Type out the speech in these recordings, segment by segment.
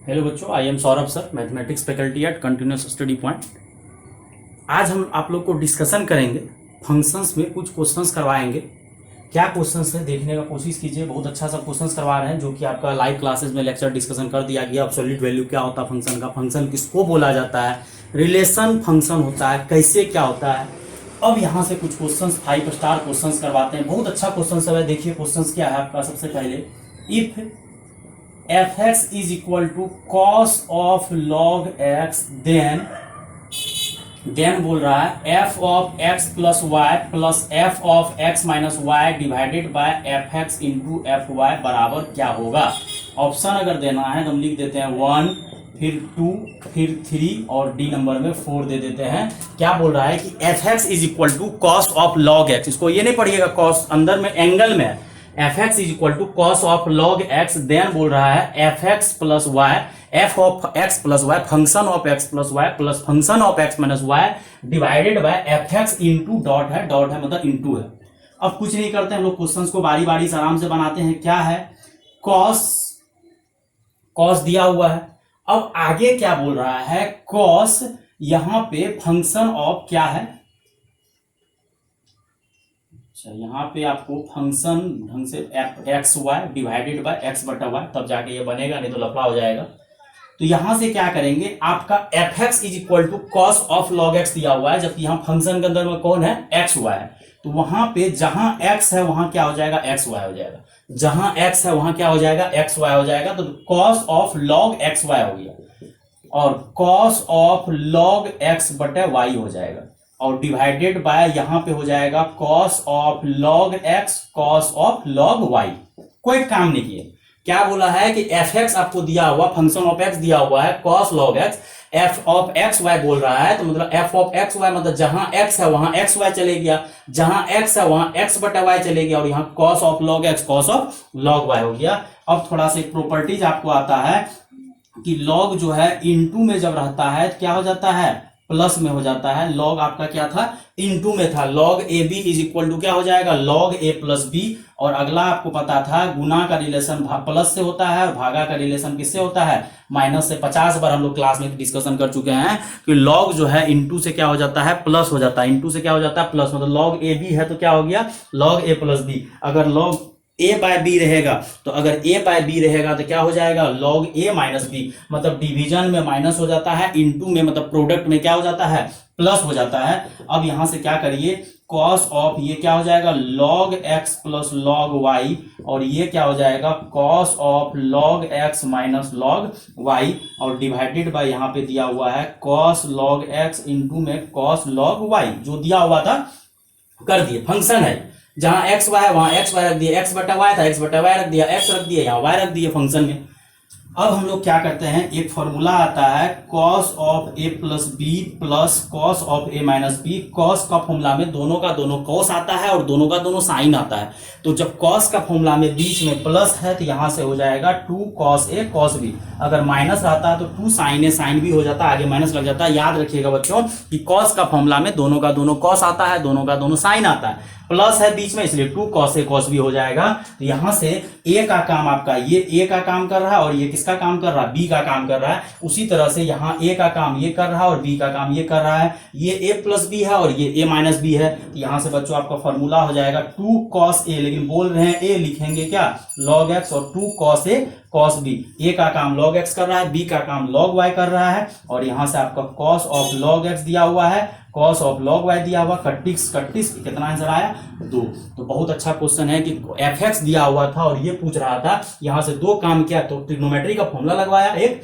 Hello बच्चों, I am Saurabh sir, mathematics faculty at continuous study point. आज हम आप लोग को डिस्कशन करेंगे, फंक्शंस में कुछ क्वेश्चंस करवाएंगे। क्या क्वेश्चंस है देखने का कोशिश कीजिए। बहुत अच्छा सा क्वेश्चंस करवा रहे हैं जो कि आपका लाइव क्लासेस में लेक्चर डिस्कशन कर दिया गया। एब्सोल्यूट वैल्यू क्या होता है फंक्शन का, फंक्शन किसको बोला जाता है, रिलेशन फंक्शन होता है कैसे, क्या होता है। अब यहाँ से कुछ क्वेश्चंस 5 स्टार क्वेश्चंस करवाते हैं। बहुत अच्छा क्वेश्चन सब है। देखिए क्वेश्चंस क्या है आपका। सबसे पहले, if fx is equal to cos of log x then बोल रहा है f of x plus y plus f of x minus y divided by fx into fy बराबर क्या होगा। ऑप्शन अगर देना है तो हम लिख देते हैं 1, फिर 2, फिर 3 और डी नंबर में 4 दे देते हैं। क्या बोल रहा है कि fx is equal to cos of log x। इसको ये नहीं पढ़िएगा, कॉस अंदर में एंगल में है। fx is equal to cos of log x then बोल रहा है fx plus y, f of x plus y, function of x plus y plus function of x minus y divided by fx into dot है मतलब into है। अब कुछ नहीं करते हम लोग, क्वेश्चंस को बारी बारी से आराम से बनाते हैं। क्या है, कॉस दिया हुआ है। अब आगे क्या बोल रहा है, कॉस यहां पे फंक्शन ऑफ क्या है। अच्छा, यहाँ पे आपको फंक्शन ढंग से x y divided by x बटा वाई, तब जाके ये बनेगा, नहीं तो लफड़ा हो जाएगा। तो यहां से क्या करेंगे, आपका f x is equal to cos of log x दिया हुआ है, जबकि यहाँ फंक्शन के अंदर में कौन है, एक्स वाई है। तो वहां पे जहां एक्स है वहां क्या हो जाएगा, एक्स वाई हो जाएगा। जहां एक्स है वहां क्या हो जाएगा, एक्स वाई हो जाएगा। तो cos of log x y हो गया और कॉस ऑफ लॉग एक्स बटे वाई हो जाएगा और डिवाइडेड बाय यहां पे हो जाएगा cos of log x cos of log y. कोई काम नहीं किए। क्या बोला है कि एफ एक्स आपको दिया हुआ, फंक्शन ऑफ एक्स दिया हुआ है cos log x, f of x y बोल रहा है। तो मतलब एफ ऑफ एक्स वाई मतलब जहां एक्स है वहां एक्स वाई चले गया, जहां एक्स है वहां एक्स बटा वाई चले गया और यहाँ cos of log x cos of log y हो गया। अब थोड़ा सा प्रॉपर्टीज आपको आता है कि लॉग जो है इनटू में जब रहता है तो क्या हो जाता है, प्लस में हो जाता है। लॉग आपका क्या था, इनटू में था। Log a b is equal to क्या हो जाएगा, लॉग ए प्लस बी। और अगला आपको पता था गुना का रिलेशन प्लस से होता है और भागा का रिलेशन किससे होता है, माइनस से। 50 बार हम लोग क्लास में डिस्कशन कर चुके हैं कि लॉग जो है इनटू से क्या हो जाता है, प्लस हो जाता है। इनटू से क्या हो जाता है, प्लस। मतलब लॉग ए बी है तो क्या हो गया, लॉग ए प्लस बी। अगर लॉग ए बाय बी रहेगा तो अगर ए बाय बी रहेगा तो क्या हो जाएगा, लॉग ए माइनस बी। मतलब डिवीजन में माइनस हो जाता है, इनटू में मतलब प्रोडक्ट में क्या हो जाता है, प्लस हो जाता है। अब यहां से क्या करिए, कॉस ऑफ ये क्या हो जाएगा, log x plus log y, और ये क्या हो जाएगा, cos of log x minus log y, और डिवाइडेड बाय यहां पे दिया हुआ है कॉस लॉग एक्स इंटू में कॉस लॉग वाई। जो दिया हुआ था कर दिए। फंक्शन है जहां एक्स वाई है वहां एक्स वाई रख दिया, एक्स बटा वाई था एक्स बटा वाई रख दिया, एक्स रख दिया यहाँ वाई रख दिया फंक्शन में। अब हम लोग क्या करते हैं, एक फॉर्मूला आता है cos of a plus b plus cos of a minus b. Cos का फॉर्मूला में दोनों का दोनों कॉस आता है और दोनों का दोनों साइन आता है। तो जब कॉस का फॉर्मूला में बीच में प्लस है तो यहां से हो जाएगा 2 कॉस ए कॉस बी। अगर माइनस आता है तो 2 साइन ए साइन बी हो जाता है, आगे माइनस लग जाता है। याद रखिएगा बच्चों कि कॉस का फॉर्मूला में दोनों का दोनों कॉस आता है, दोनों का दोनों साइन आता है, प्लस है बीच में इसलिए 2 कॉस ए कॉस बी हो जाएगा। तो यहां से ए का काम आपका, ये ए का काम कर रहा है और ये किसका काम कर रहा है, बी का काम कर रहा है। उसी तरह से यहाँ ए का काम ये कर रहा है और बी का काम ये कर रहा है। ये ए प्लस बी है और ये ए माइनस बी है। तो यहां से बच्चों आपका फॉर्मूला हो जाएगा 2 कॉस ए, लेकिन बोल रहे हैं ए, लिखेंगे क्या, लॉग एक्स, और 2 कॉस ए कॉस बी। ए का काम लॉग एक्स कर रहा है, बी का काम लॉग वाई कर रहा है, और यहां से आपका कॉस ऑफ लॉग एक्स दिया हुआ है, कॉस ऑफ लॉग वाई दिया हुआ। 31 कितना आंसर आया, 2। तो बहुत अच्छा क्वेश्चन है कि एफ एक्स दिया हुआ था और ये पूछ रहा था। यहां से 2 काम किया, तो ट्रिग्नोमेट्री का फॉर्मूला लगवाया, एक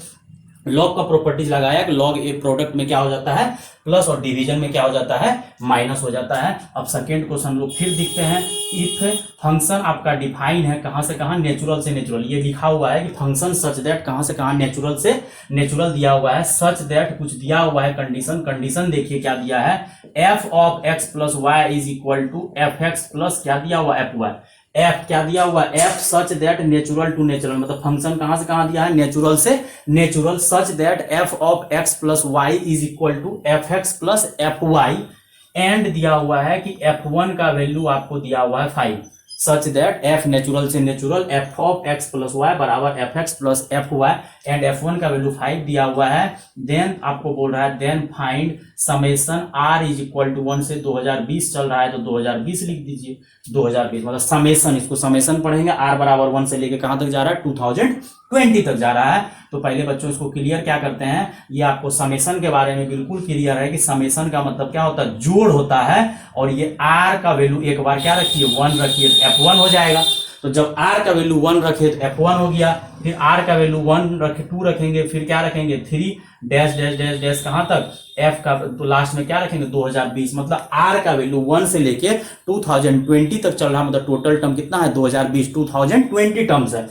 लॉग का प्रॉपर्टीज लगाया कि लॉग ए प्रोडक्ट में क्या हो जाता है, प्लस, और डिवीजन में क्या हो जाता है, माइनस हो जाता है। अब सेकेंड क्वेश्चन लोग फिर दिखते हैं। इफ फंक्शन आपका डिफाइन है कहां से कहां, नेचुरल से नेचुरल। ये लिखा हुआ है कि फंक्शन सच दैट कहां से कहां, नेचुरल से नेचुरल दिया हुआ है। सच दैट कुछ दिया हुआ है, कंडीशन देखिए क्या दिया है, f of x plus y is equal to f x plus क्या दिया हुआ, एफ वाई। एफ क्या दिया हुआ, f such that natural to natural, मतलब फंक्शन कहां से कहां दिया है, नेचुरल से natural. Such that f of x plus y is equal to f x plus F Y. And दिया हुआ है कि F1 का वैल्यू आपको दिया हुआ है 5। सच दैट एफ नेचुरल से natural F of x plus Y बराबर F x plus F Y and F one का वैल्यू 5 दिया हुआ है। देन आपको बोल रहा है then find summation R is equal to 1 से 2020 चल रहा है तो 2020 लिख दीजिए। 2020 मतलब समेशन, इसको समेशन पढ़ेंगे। आर बराबर 1 से लेके कहां तक जा रहा है 2020 तक जा रहा है। तो पहले बच्चों इसको क्लियर क्या करते हैं, ये आपको समेशन के बारे में बिल्कुल क्लियर है कि समेशन का मतलब क्या होता है, जोड़ होता है। और ये आर का वैल्यू एक बार क्या रखिए 1 रखिए तो f1 हो जाएगा। तो जब r का वैल्यू 1 रखे तो f1 हो गया, फिर r का वैल्यू 1 रखे 2 रखेंगे, फिर क्या रखेंगे 3 डैश डैश डैश डैश कहां तक f का, तो लास्ट में क्या रखेंगे 2020। मतलब r का वैल्यू 1 से लेके 2020 तक चल रहा है, मतलब टोटल टर्म कितना है 2020 टर्म्स है।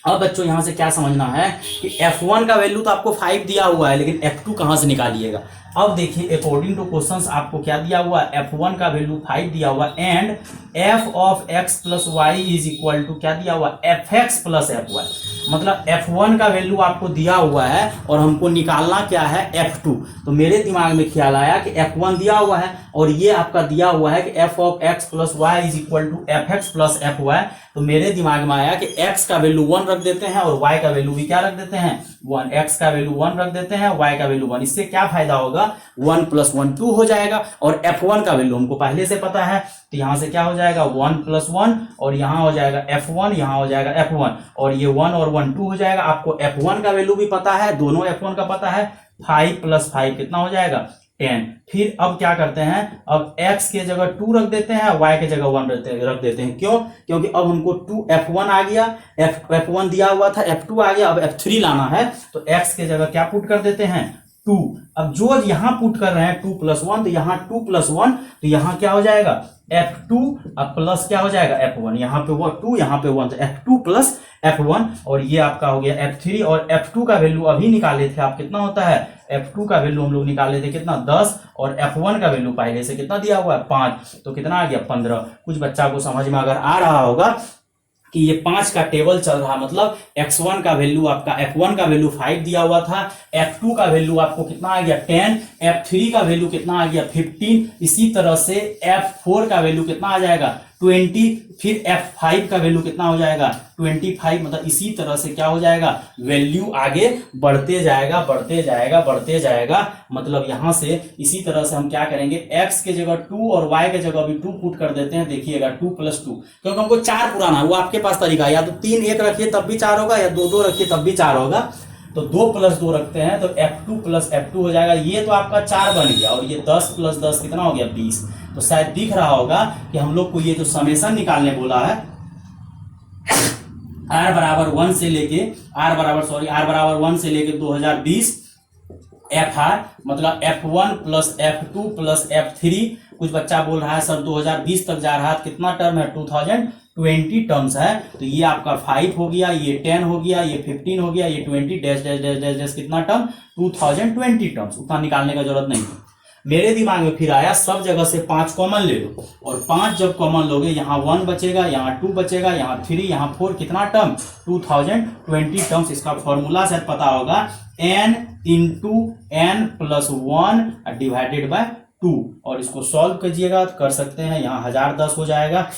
अब बच्चों यहां से क्या समझना है कि f1 का वैल्यू तो आपको 5 दिया हुआ है, लेकिन f2 कहां से निकालिएगा। अब देखिए अकॉर्डिंग टू क्वेश्चंस आपको क्या दिया हुआ है, f1 का वैल्यू 5 दिया हुआ and f of x plus y is equal to क्या दिया हुआ fx प्लस fy। मतलब f1 का वैल्यू आपको दिया हुआ है और हमको निकालना क्या है f2। तो मेरे दिमाग में ख्याल आया कि f1 दिया हुआ है और ये आपका दिया हुआ है कि f of x plus y is equal to fx plus fy। तो मेरे दिमाग में आया कि x का वैल्यू 1 रख देते हैं और y का वैल्यू भी क्या रख देते हैं 1। x का वैल्यू 1 रख देते हैं, y का वैल्यू 1। इससे क्या फायदा होगा 1 प्लस 1 2 हो जाएगा और f1 का वैल्यू हमको पहले से पता है, तो यहां से क्या हो जाएगा 1 प्लस 1 और यहां हो जाएगा f1, यहां हो जाएगा f1 और ये 1 और 1 2 हो जाएगा। आपको f1 का वैल्यू भी पता है, दोनों f1 का पता है। 5 प्लस 5 कितना हो जाएगा 10। फिर अब क्या करते हैं, अब x के जगह 2 रख देते हैं, y के जगह 1 रख देते हैं। क्यों? क्योंकि अब हमको 2 f1 आ गया, f1 दिया हुआ था, f2 आ गया, अब f3 लाना है तो x के जगह क्या पुट कर देते हैं 2। अब जो यहां पुट कर रहे हैं 2 प्लस 1 तो यहां 2 प्लस 1 तो यहां क्या हो जाएगा f2 अब प्लस क्या हो जाएगा f1। यहां पे वो 2 यहां पे 1 तो f2 प्लस f1 और ये आपका हो गया f3। और f2 का वैल्यू अभी निकाले थे आप, कितना होता है f2 का वैल्यू हम लोग निकाले थे कितना 10 और f1 का वैल्यू पहले से कितना दिया हुआ है 5, तो कितना आ गया 15। कुछ बच्चा को समझ में अगर आ रहा होगा कि ये 5 का टेबल चल रहा, मतलब x1 का वैल्यू आपका f1 का वैल्यू 5 दिया हुआ था, f2 का वैल्यू आपको कितना आ गया 10, f3 का वैल्यू कितना आ गया 15, इसी तरह से f4 का वैल्यू कितना आ जाएगा 20, फिर f5 का वैल्यू कितना हो जाएगा 25। मतलब इसी तरह से क्या हो जाएगा वैल्यू आगे बढ़ते जाएगा बढ़ते जाएगा बढ़ते जाएगा। मतलब यहां से इसी तरह से हम क्या करेंगे x के जगह 2 और y के जगह भी 2 पुट कर देते हैं। देखिएगा 2 प्लस 2, क्योंकि हमको 4 पुराना है, वो आपके पास तरीका है, या तो 3 1 रखिए तब भी 4 होगा या 2 2 रखिए तब भी 4 होगा। तो 2 प्लस 2 रखते हैं तो f2 प्लस f2 हो जाएगा। ये तो आपका 4 बन गया और ये 10 प्लस 10 कितना हो गया 20। तो शायद दिख रहा होगा कि हम लोग को ये जो समेशन निकालने बोला है r बराबर 1 से लेके r बराबर 1 से लेके 2020 fr मतलब f1 plus f2 plus f3। कुछ बच्चा बोल रहा है सर 2020 तक जा रहा है, कितना टर्म है 2020 टर्म्स है। तो ये आपका 5 हो गया, ये 10 हो गया, ये 15 हो गया, ये 20 dash dash dash dash dash कितना टर्म 2020 टर्म्स। उतना निकालने का जरूरत नहीं है। मेरे दिमाग में फिर आया सब जगह से 5 कॉमन ले लो और 5 जब कॉमन लोगे यहाँ 1 बचेगा, यहाँ 2 बचेगा, यहाँ 3, यहाँ 4, कितना टर्म 2020 टर्म्स। इसका फॉर्मूला शायद पता होगा n into n plus 1 divided by 2 और इसको सॉल्व कीजिएगा तो कर सकते हैं। यहाँ 1010 हो जाएगा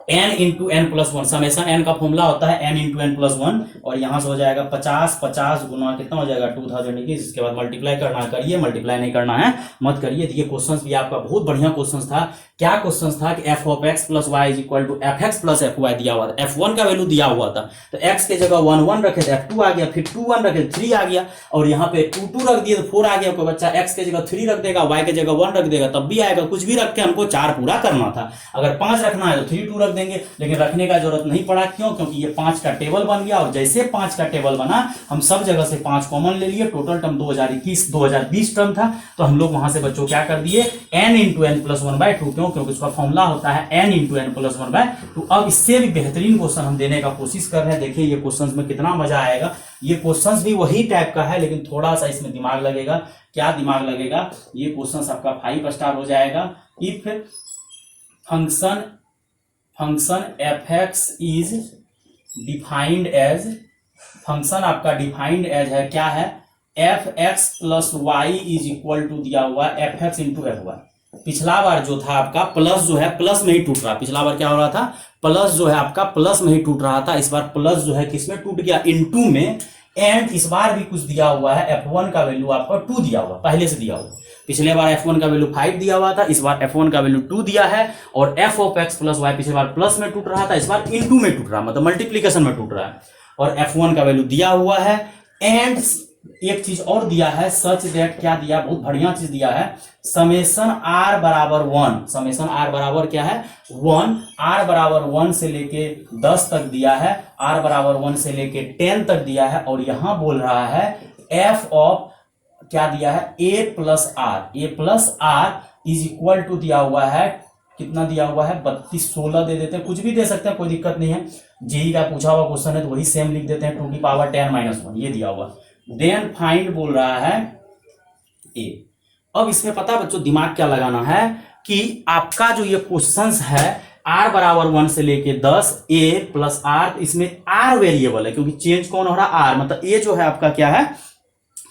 n into n plus 1, summation n का फॉर्मूला होता है n इंटू एन प्लस 1 और यहाँ से हो जाएगा 50 गुना कितना हो जाएगा 2021। इसके बाद मल्टीप्लाई करना करिए, मल्टीप्लाई नहीं करना है मत करिए। ये क्वेश्चन भी आपका बहुत बढ़िया क्वेश्चन था। क्या क्वेश्चन था कि f of x plus y is equal to f x plus F y दिया हुआ था, f1 का वैल्यू दिया हुआ था तो x के जगह 1 1 रखे तो f2 आ गया, फिर 2 1 रखे 3 आ गया और यहाँ पे 2 2 रख दिए तो 4 आ गया। कोई बच्चा x के जगह 3 रख देगा, y के जगह 1 रख देगा तब भी आएगा। कुछ भी रख के हमको 4 पूरा करना था। अगर 5 रखना है तो 3 2 रख देंगे, लेकिन रखने का जरूरत नहीं पड़ा। क्यों? क्योंकि ये 5 का टेबल बन गया और जैसे 5 का टेबल बना हम सब जगह से 5 कॉमन ले लिए। टोटल टर्म 2020 टर्म था तो हम लोग वहां से बच्चों क्या कर दिए n इंटू एन प्लस 1/2। क्यों? क्योंकि उसका फॉर्मूला होता है n इंटू एन प्लस 1/2। अब इससे भी बेहतरीन क्वेश्चन हम देने का कोशिश कर रहे हैं। देखिए ये क्वेश्चन में कितना मजा आएगा। ये क्वेश्चन भी वही टाइप का है लेकिन थोड़ा सा इसमें दिमाग लगेगा। क्या दिमाग लगेगा? ये क्वेश्चन आपका 5 स्टार हो जाएगा। If function f x is defined as, function आपका डिफाइंड एज है क्या है F x plus y is equal to दिया हुआ f x into F y. पिछला बार जो था आपका प्लस जो है प्लस में ही टूट रहा, पिछला बार क्या हो रहा था, प्लस जो है आपका प्लस में ही टूट रहा था, इस बार प्लस जो है किसमें टूट गया, इनटू में। एंड इस बार भी कुछ दिया हुआ है, f1 का वैल्यू आपका 2 दिया हुआ, पहले से दिया हुआ। पिछले बार f1 का वैल्यू 5 दिया हुआ था, इस बार f1 का वैल्यू 2 दिया है। और f of x plus y पिछले बार प्लस में टूट रहा था, इस बार इनटू में टूट रहा, मतलब मल्टीप्लीकेशन में टूट रहा है। और f1 का वैल्यू दिया हुआ है। एंड एक चीज और दिया है, सच दैट, क्या दिया, बहुत बढ़िया चीज दिया है, समेशन r बराबर 1, समेशन r बराबर क्या है 1, r बराबर 1 से लेके 10 तक दिया है, r बराबर 1 से लेके 10 तक दिया है। और यहां बोल रहा है f ऑफ क्या दिया है, a plus r is equal to दिया हुआ है, कितना दिया हुआ है 32, 16 दे देते हैं, कुछ भी दे सकते हैं, कोई दिक्कत नहीं है। जेई का पूछा हुआ क्वेश्चन है तो वही सेम लिख देते हैं, 2 की पावर 10 माइनस 1 ये दिया हुआ। देन फाइंड बोल रहा है ए। अब इसमें पता बच्चों दिमाग क्या लगाना है कि आपका जो ये क्वेश्चंस है r बराबर 1 से लेके 10, a प्लस r, इसमें r वेरिएबल है क्योंकि चेंज कौन हो रहा, r, मतलब a जो है आपका क्या है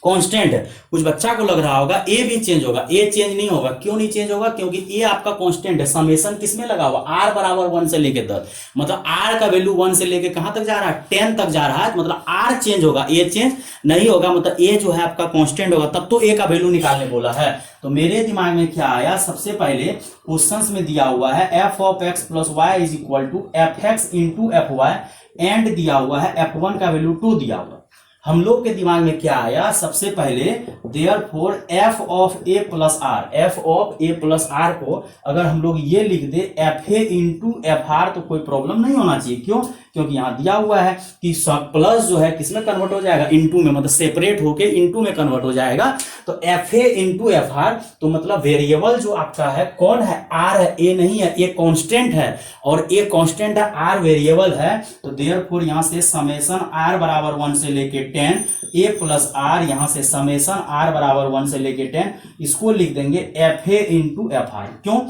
कांस्टेंट है। कुछ बच्चा को लग रहा होगा ए भी चेंज होगा, ए चेंज नहीं होगा। क्यों नहीं चेंज होगा, क्योंकि ए आपका कांस्टेंट है। समेशन किसमें लगा हुआ, आर बराबर 1 से लेके 10, मतलब आर का वैल्यू 1 से लेके कहां तक जा रहा है, 10 तक जा रहा है, मतलब आर चेंज होगा, ए चेंज नहीं होगा, मतलब ए जो है आपका कांस्टेंट होगा, तब तो ए का वैल्यू निकालने बोला है। तो मेरे दिमाग में क्या आया, सबसे पहले क्वेश्चंस में दिया हुआ है f of x plus y is equal to f x into F Y, and दिया हुआ है f1 का वैल्यू 2 दिया हुआ। हम लोग के दिमाग में क्या आया, सबसे पहले therefore f of a plus R, f of a plus R को अगर हम लोग ये लिख दे F A into F R तो कोई प्रॉब्लम नहीं होना चाहिए। क्यों, क्योंकि यहां दिया हुआ है कि सब प्लस जो है किसमें कन्वर्ट हो जाएगा, इनटू में, मतलब सेपरेट होके इनटू में कन्वर्ट हो जाएगा। तो F A into F R, तो मतलब वेरिएबल जो आपका है कौन है, आर है, ए नहीं है, ए कांस्टेंट है, और ए कांस्टेंट है, आर वेरिएबल है। तो देयरफॉर यहां से समेशन आर बराबर 1 से लेके 10 ए प्लस आर, यहां से समेशन आर बराबर 1 से लेके 10, इसको लिख देंगे F A into F R. क्यों,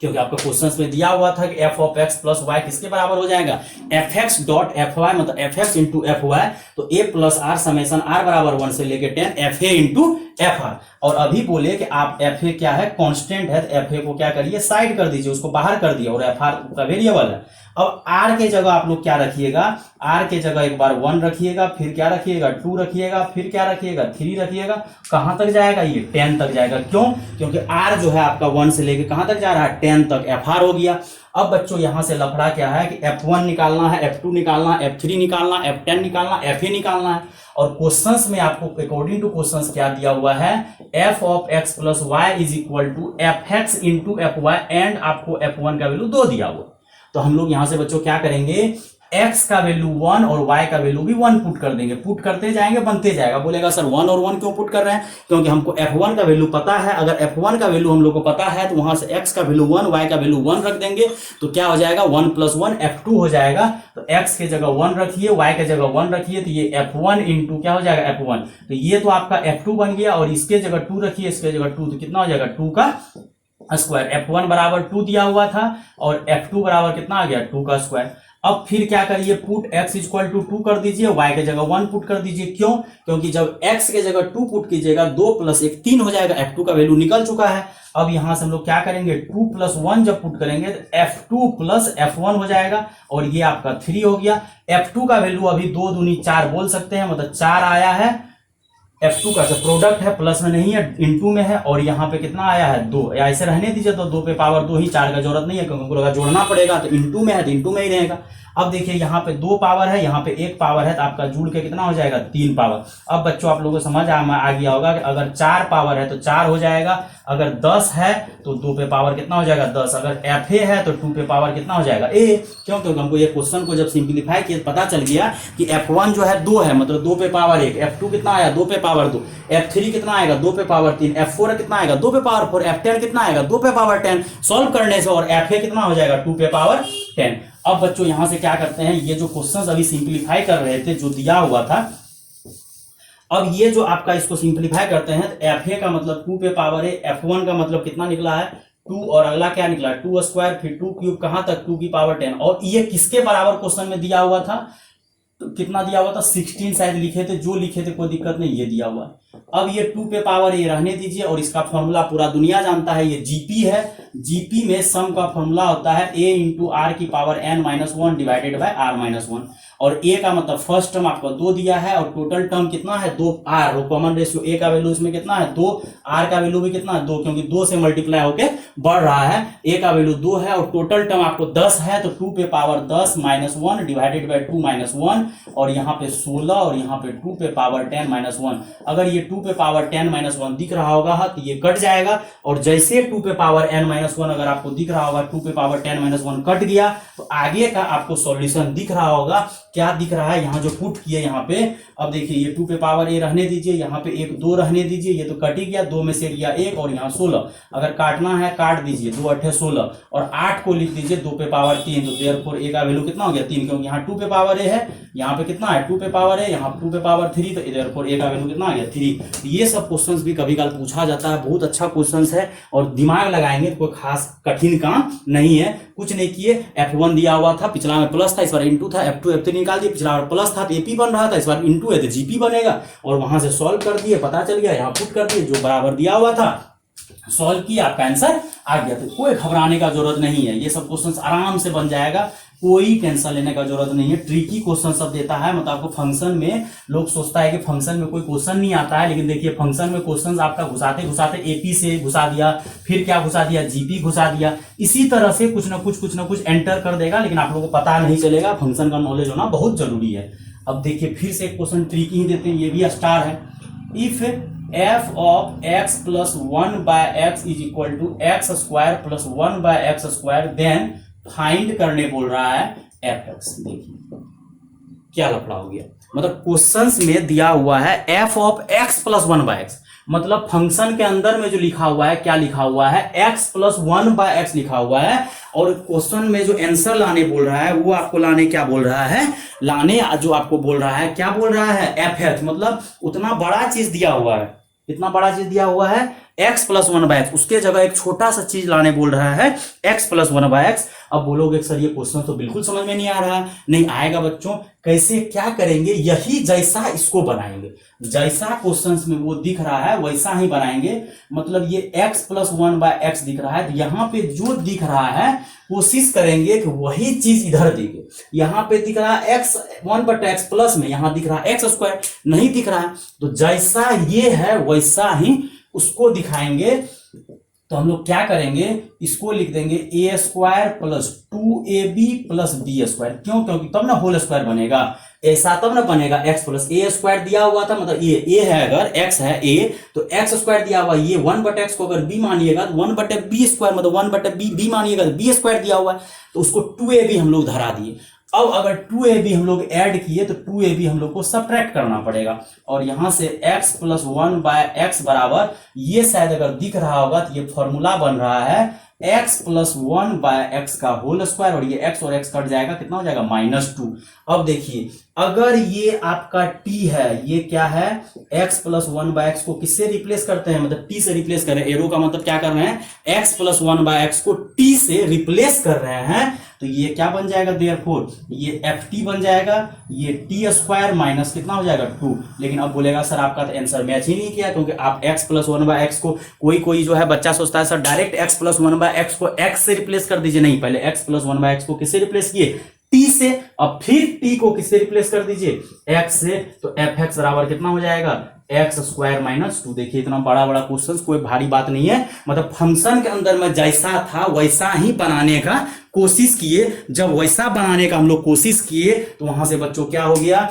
क्योंकि आपको क्वेश्चंस में दिया हुआ था कि F of x plus Y किसके बराबर हो जाएगा, F X dot F Y, मतलब F x into F Y. तो A plus R summation R बराबर 1 से लेके 10 F A into F R. और अभी बोले कि आप एफ ए क्या है, कांस्टेंट है, तो एफ ए को क्या करिए, साइड कर दीजिए, उसको बाहर कर दिया, और एफ आर का वेरिएबल है। अब आर के जगह आप लोग क्या रखिएगा, आर के जगह एक बार 1 रखिएगा, फिर क्या रखिएगा 2 रखिएगा, फिर क्या रखिएगा 3 रखिएगा, कहां तक जाएगा, ये 10 तक जाएगा। क्यों, क्योंकि आर जो है आपका 1 से लेके कहां तक जा रहा है, 10 तक, एफ आर हो गया। अब बच्चों यहां से लफड़ा क्या है कि f1 निकालना है, f2 निकालना है, f3 निकालना है, f10 निकालना है, fa निकालना है। और क्वेश्चंस में आपको अकॉर्डिंग टू क्वेश्चंस क्या दिया हुआ है, f of x plus y is equal to f x into F Y, and आपको f1 का वैल्यू 2 दिया हुआ। तो हम लोग यहां से बच्चों क्या करेंगे, x का वैल्यू 1 और y का वैल्यू भी 1 पुट कर देंगे, पुट करते जाएंगे, बनते जाएगा। बोलेगा सर 1 और 1 क्यों पुट कर रहे हैं, क्योंकि हमको f1 का वैल्यू पता है। अगर f1 का वैल्यू हम लोग को पता है तो वहां से x का वैल्यू 1, y का वैल्यू 1 रख देंगे, तो क्या हो जाएगा 1 प्लस 1 f2 हो जाएगा। तो x के जगह 1 रखिए, y के जगह 1 रखिए, तो ये f1 इंटू क्या हो जाएगा f1, तो ये तो आपका f2 बन गया, और इसके जगह 2 रखिए, इसके जगह 2, तो कितना हो जाएगा 2 का स्क्वायर। f1 बराबर 2 दिया हुआ था और f2 बराबर कितना आ गया 2 का स्क्वायर। अब फिर क्या करिए, पुट x इक्वल टू 2 कर दीजिए, y के जगह 1 पुट कर दीजिए। क्यों, क्योंकि जब x के जगह 2 पुट कीजिएगा 2 प्लस 1 3 हो जाएगा, f2 का वैल्यू निकल चुका है। अब यहां से हम लोग क्या करेंगे, 2 प्लस 1 जब पुट करेंगे तो f2 प्लस f1 हो जाएगा, और ये आपका 3 हो गया। f2 का वैल्यू अभी 2 दूनी 4 बोल सकते हैं, मतलब 4 आया है। f2 का जो प्रोडक्ट है प्लस में नहीं है, इनटू में है, और यहाँ पे कितना आया है 2, या ऐसे रहने दीजिए, तो 2 पे पावर 2 ही, 4 का जरूरत नहीं है, क्योंकि हमको जोड़ना पड़ेगा, तो इनटू में है तो इनटू में ही रहेगा। अब देखिए यहाँ पे 2 पावर है, यहाँ पे 1 पावर है, तो आपका जुड़ के कितना हो जाएगा 3 पावर। अब बच्चों आप लोगों को समझ आ गया होगा कि अगर 4 पावर है तो 4 हो जाएगा, अगर 10 है तो 2 पे पावर कितना हो जाएगा 10, अगर एफ ए है तो 2 पे पावर कितना हो जाएगा ए। क्यों, क्योंकि हमको ये क्वेश्चन को जब सिंप्लीफाई किया पता चल गया कि f1 जो है 2 है, मतलब 2 पे पावर 1, f2 कितना आया 2 पे पावर 2, f3 कितना आएगा 2 पे पावर 3, f4 कितना आएगा 2 पे पावर 4, f10 कितना आएगा 2 पे पावर 10, सॉल्व करने से, और fa कितना हो जाएगा 2 पे पावर 10। अब बच्चों यहां से क्या करते हैं, ये जो क्वेश्चंस अभी सिंप्लीफाई कर रहे थे जो दिया हुआ था, अब ये जो आपका इसको सिंप्लीफाई करते हैं, तो fa का मतलब 2 पे पावर है, f1 का मतलब कितना निकला है 2, और अगला क्या निकला 2 स्क्वायर, फिर 2 क्यूब, कहां तक 2 की पावर 10। और ये किसके बराबर क्वेश्चन में दिया हुआ था, तो कितना दिया हुआ था 16 शायद लिखे थे, जो लिखे थे कोई दिक्कत नहीं, ये दिया हुआ है। अब ये 2 पे पावर ए रहने दीजिए, और इसका फॉर्मूला पूरा दुनिया जानता है, ये जीपी है। जीपी में सम का फॉर्मूला होता है a इंटू आर की power n-1 divided by r-1, और a का मतलब फर्स्ट टर्म आपको 2 दिया है, और टोटल टर्म कितना है 2 r, कॉमन रेशियो a का वैल्यू इसमें कितना है 2, r का वैल्यू भी कितना है 2, क्योंकि 2 से मल्टीप्लाई होके बढ़ रहा है। a का वैल्यू 2 है, और टोटल टर्म आपको 10 है, तो 2 पे पावर 10 -1 डिवाइडेड बाय 2 -1, और यहाँ पे 16, और यहाँ पे 2 पे पावर 10 -1। अगर ये 2 पे पावर 10 -1 दिख रहा होगा तो ये कट जाएगा, और जैसे 2 पे पावर n-1 अगर आपको दिख रहा होगा, 2 पे पावर 10 -1 कट गया, तो आगे का आपको सॉल्यूशन दिख रहा होगा। क्या दिख रहा है, यहाँ जो पुट किए यहाँ पे, अब देखिए ये 2 पे पावर ए रहने दीजिए, यहाँ पे 1 2 रहने दीजिए, ये तो कट ही गया, 2 में से गया 1, और यहाँ 16, अगर काटना है काट दीजिए, 2 8 16, और 8 को लिख दीजिए 2 पे पावर 3, तो देयरफॉर ए का वैल्यू कितना हो गया 3, क्योंकि यहाँ 2 पे पावर ए है, यहाँ पे कितना है 2 पे पावर है, यहाँ 2 पे पावर 3, तो देयरफॉर ए का वैल्यू कितना आ गया 3। ये सब क्वेश्चंस भी कभी कभी पूछा जाता है, बहुत अच्छा क्वेश्चंस है, और दिमाग लगाएंगे तो कोई खास कठिन काम नहीं है। कुछ नहीं किए, F1 दिया हुआ था, पिछला में प्लस था, इस बार इंटू था, F2 F3 निकाल दिए, पिछला बार प्लस था तो AP बन रहा था, इस बार इंटू है तो GP बनेगा, और वहां से सॉल्व कर दिए, पता चल गया, यहाँ पुट कर दिए, जो बराबर दिया हुआ था सॉल्व किया, आपका आंसर आ गया। तो कोई घबराने का जरूरत नहीं है, ये सब क्वेश्चंस आराम से बन जाएगा, कोई टेंशन लेने का जरूरत नहीं है। ट्रिकी क्वेश्चन सब देता है, मतलब आपको फंक्शन में लोग सोचता है कि फंक्शन में कोई क्वेश्चन नहीं आता है, लेकिन देखिए फंक्शन में क्वेश्चन आपका घुसाते घुसाते एपी से घुसा दिया, फिर क्या घुसा दिया जीपी घुसा दिया, इसी तरह से कुछ ना कुछ एंटर कर देगा, लेकिन आप लोगों को पता नहीं चलेगा। फंक्शन का नॉलेज होना बहुत जरूरी है। अब देखिए फिर से एक क्वेश्चन ट्रिकी ही देते हैं, ये भी स्टार है। If f of x plus 1 by x is equal to x square plus 1 by x square, then find करने बोल रहा है fx। देखिए क्या लफड़ा हो गया, मतलब क्वेश्चंस में दिया हुआ है f of x plus 1 by x, मतलब फंक्शन के अंदर में जो लिखा हुआ है, क्या लिखा हुआ है x plus 1 by x लिखा हुआ है, और क्वेश्चन में जो आंसर लाने बोल रहा है वो आपको लाने क्या बोल रहा है, लाने जो आपको बोल रहा है क्या बोल रहा है fx, मतलब उतना बड़ा चीज दिया हुआ है, इतना बड़ा चीज दिया हुआ है x प्लस 1 बाय एक्स, उसके जगह एक छोटा सा चीज लाने बोल रहा है x प्लस 1 बाय एक्स। अब बोलोगे सर ये क्वेश्चन तो बिल्कुल समझ में नहीं आ रहा, नहीं आएगा बच्चों। कैसे क्या करेंगे, यही जैसा इसको बनाएंगे, जैसा क्वेश्चंस में वो दिख रहा है वैसा ही बनाएंगे। मतलब ये x प्लस 1 बाय एक्स दिख रहा है, तो यहाँ पे जो दिख रहा है कोशिश करेंगे कि वही चीज इधर दिखे। यहाँ पे दिख रहा है x 1/x प्लस में, यहाँ दिख रहा है x स्क्वायर, नहीं दिख रहा है, तो जैसा ये है वैसा ही उसको दिखाएंगे। तो हम लोग क्या करेंगे, इसको लिख देंगे a square plus 2ab plus b square. क्यों, क्योंकि तब ना होल स्क्वायर बनेगा, ऐसा तब ना बनेगा। x प्लस a स्क्वायर दिया हुआ था, मतलब ये a है, अगर x है a तो x स्क्वायर दिया हुआ, ये 1/x को अगर b मानिएगा तो 1/b स्क्वायर, मतलब 1/b मानिएगा तो b स्क्वायर दिया हुआ है, तो उसको 2ab हम लोग धरा दिए। अब अगर 2ab हम लोग ऐड किए तो 2ab हम लोग को सब्ट्रैक्ट करना पड़ेगा, और यहां से x प्लस 1 बाय एक्स बराबर, ये शायद अगर दिख रहा होगा तो ये फॉर्मूला बन रहा है x प्लस 1 बाय एक्स का होल स्क्वायर, और ये x और x कट जाएगा, कितना हो जाएगा -2। अब देखिए अगर ये आपका t है, ये क्या है x प्लस 1 बाय एक्स को किससे रिप्लेस करते हैं, मतलब t से रिप्लेस कर रहे हैं। एरो का मतलब क्या कर रहे हैं, x प्लस 1 बाय एक्स को t से रिप्लेस कर रहे हैं, तो ये क्या बन जाएगा, देयरफॉर ये ft बन जाएगा, ये t स्क्वायर माइनस कितना हो जाएगा 2। लेकिन अब बोलेगा सर आपका तो आंसर मैच ही नहीं किया, क्योंकि आप x प्लस 1 बाय एक्स को, कोई जो है बच्चा सोचता है sir direct x plus 1 by x को x से रिप्लेस कर दीजिए। नहीं, पहले x प्लस 1 बाय एक्स को किससे रिप्लेस किए, t से, अब फिर t को किससे रिप्लेस कर दीजिए, x से, तो fx बराबर कितना हो जाएगा x स्क्वायर माइनस 2। देखिए इतना बड़ा बड़ा क्वेश्चन कोई भारी बात नहीं है, मतलब फंक्शन के अंदर में जैसा था वैसा ही बनाने का कोशिश किए। जब वैसा बनाने का हम लोग कोशिश किए तो वहां से बच्चों क्या हो गया,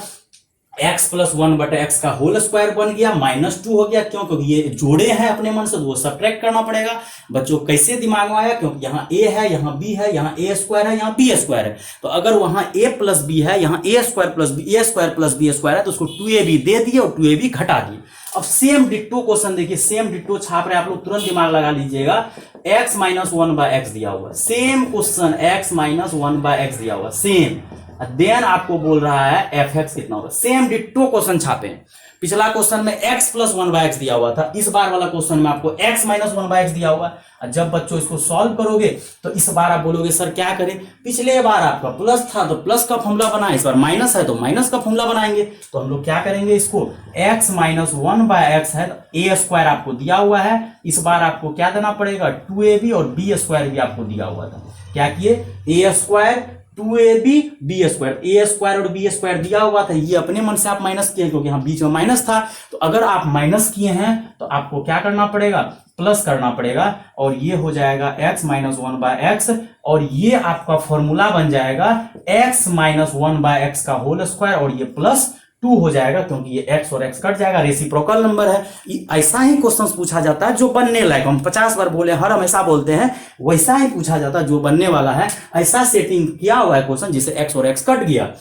x प्लस 1/x का होल स्क्वायर बन गया, -2 हो गया। क्यों, क्योंकि ये जोड़े हैं अपने मन से, तो वो सब्ट्रैक्ट करना पड़ेगा। बच्चों कैसे दिमाग में आया, क्योंकि यहाँ a है, यहाँ b है, यहाँ a स्क्वायर है, यहाँ b स्क्वायर है, तो अगर वहां a प्लस b है, यहाँ a square plus b square है, तो उसको 2ab दे दिए और 2ab घटा दिए। अब सेम डिट्टो क्वेश्चन देखिए, सेम डिट्टो छाप रहे, आप लोग तुरंत दिमाग लगा लीजिएगा। x माइनस 1 बाय एक्स दिया हुआ, same question x minus 1 by x दिया हुआ, सेम देन आपको बोल रहा है एफ एक्स कितना होगा। सेम डिट्टो क्वेश्चन छापे हैं। पिछला क्वेश्चन में x plus one by x दिया हुआ था, इस बार वाला क्वेश्चन में आपको x minus one by x दिया हुआ है। जब बच्चों इसको सॉल्व करोगे तो इस बार आप बोलोगे सर क्या करें, पिछले बार आपका प्लस था तो प्लस का फॉर्मूला बना, इस बार माइनस है तो माइनस का फॉर्मूला बनाएंगे। तो हम लोग क्या करेंगे, इसको x minus one by x है, ए स्क्वायर आपको दिया हुआ है, इस बार आपको क्या देना पड़ेगा 2ab और b स्क्वायर भी आपको दिया हुआ था। क्या किए, ए स्क्वायर 2ab b स्क्वायर, ए स्क्वायर और b स्क्वायर दिया हुआ था, ये अपने मन से आप माइनस किए क्योंकि यहाँ बीच में माइनस था। तो अगर आप माइनस किए हैं तो आपको क्या करना पड़ेगा, प्लस करना पड़ेगा, और ये हो जाएगा x minus one by x, और ये आपका फॉर्मूला बन जाएगा x minus one by x का होल स्क्वायर, और ये प्लस 2 हो जाएगा क्योंकि ये x और x कट जाएगा, रेसिप्रोकल नंबर है। ऐसा ही क्वेश्चन पूछा जाता है जो बनने लायक, हम 50 बार बोले, हर हमेशा बोलते हैं, वैसा ही पूछा जाता है जो बनने वाला है। ऐसा सेटिंग किया हुआ है क्वेश्चन जिसे x और x कट गया।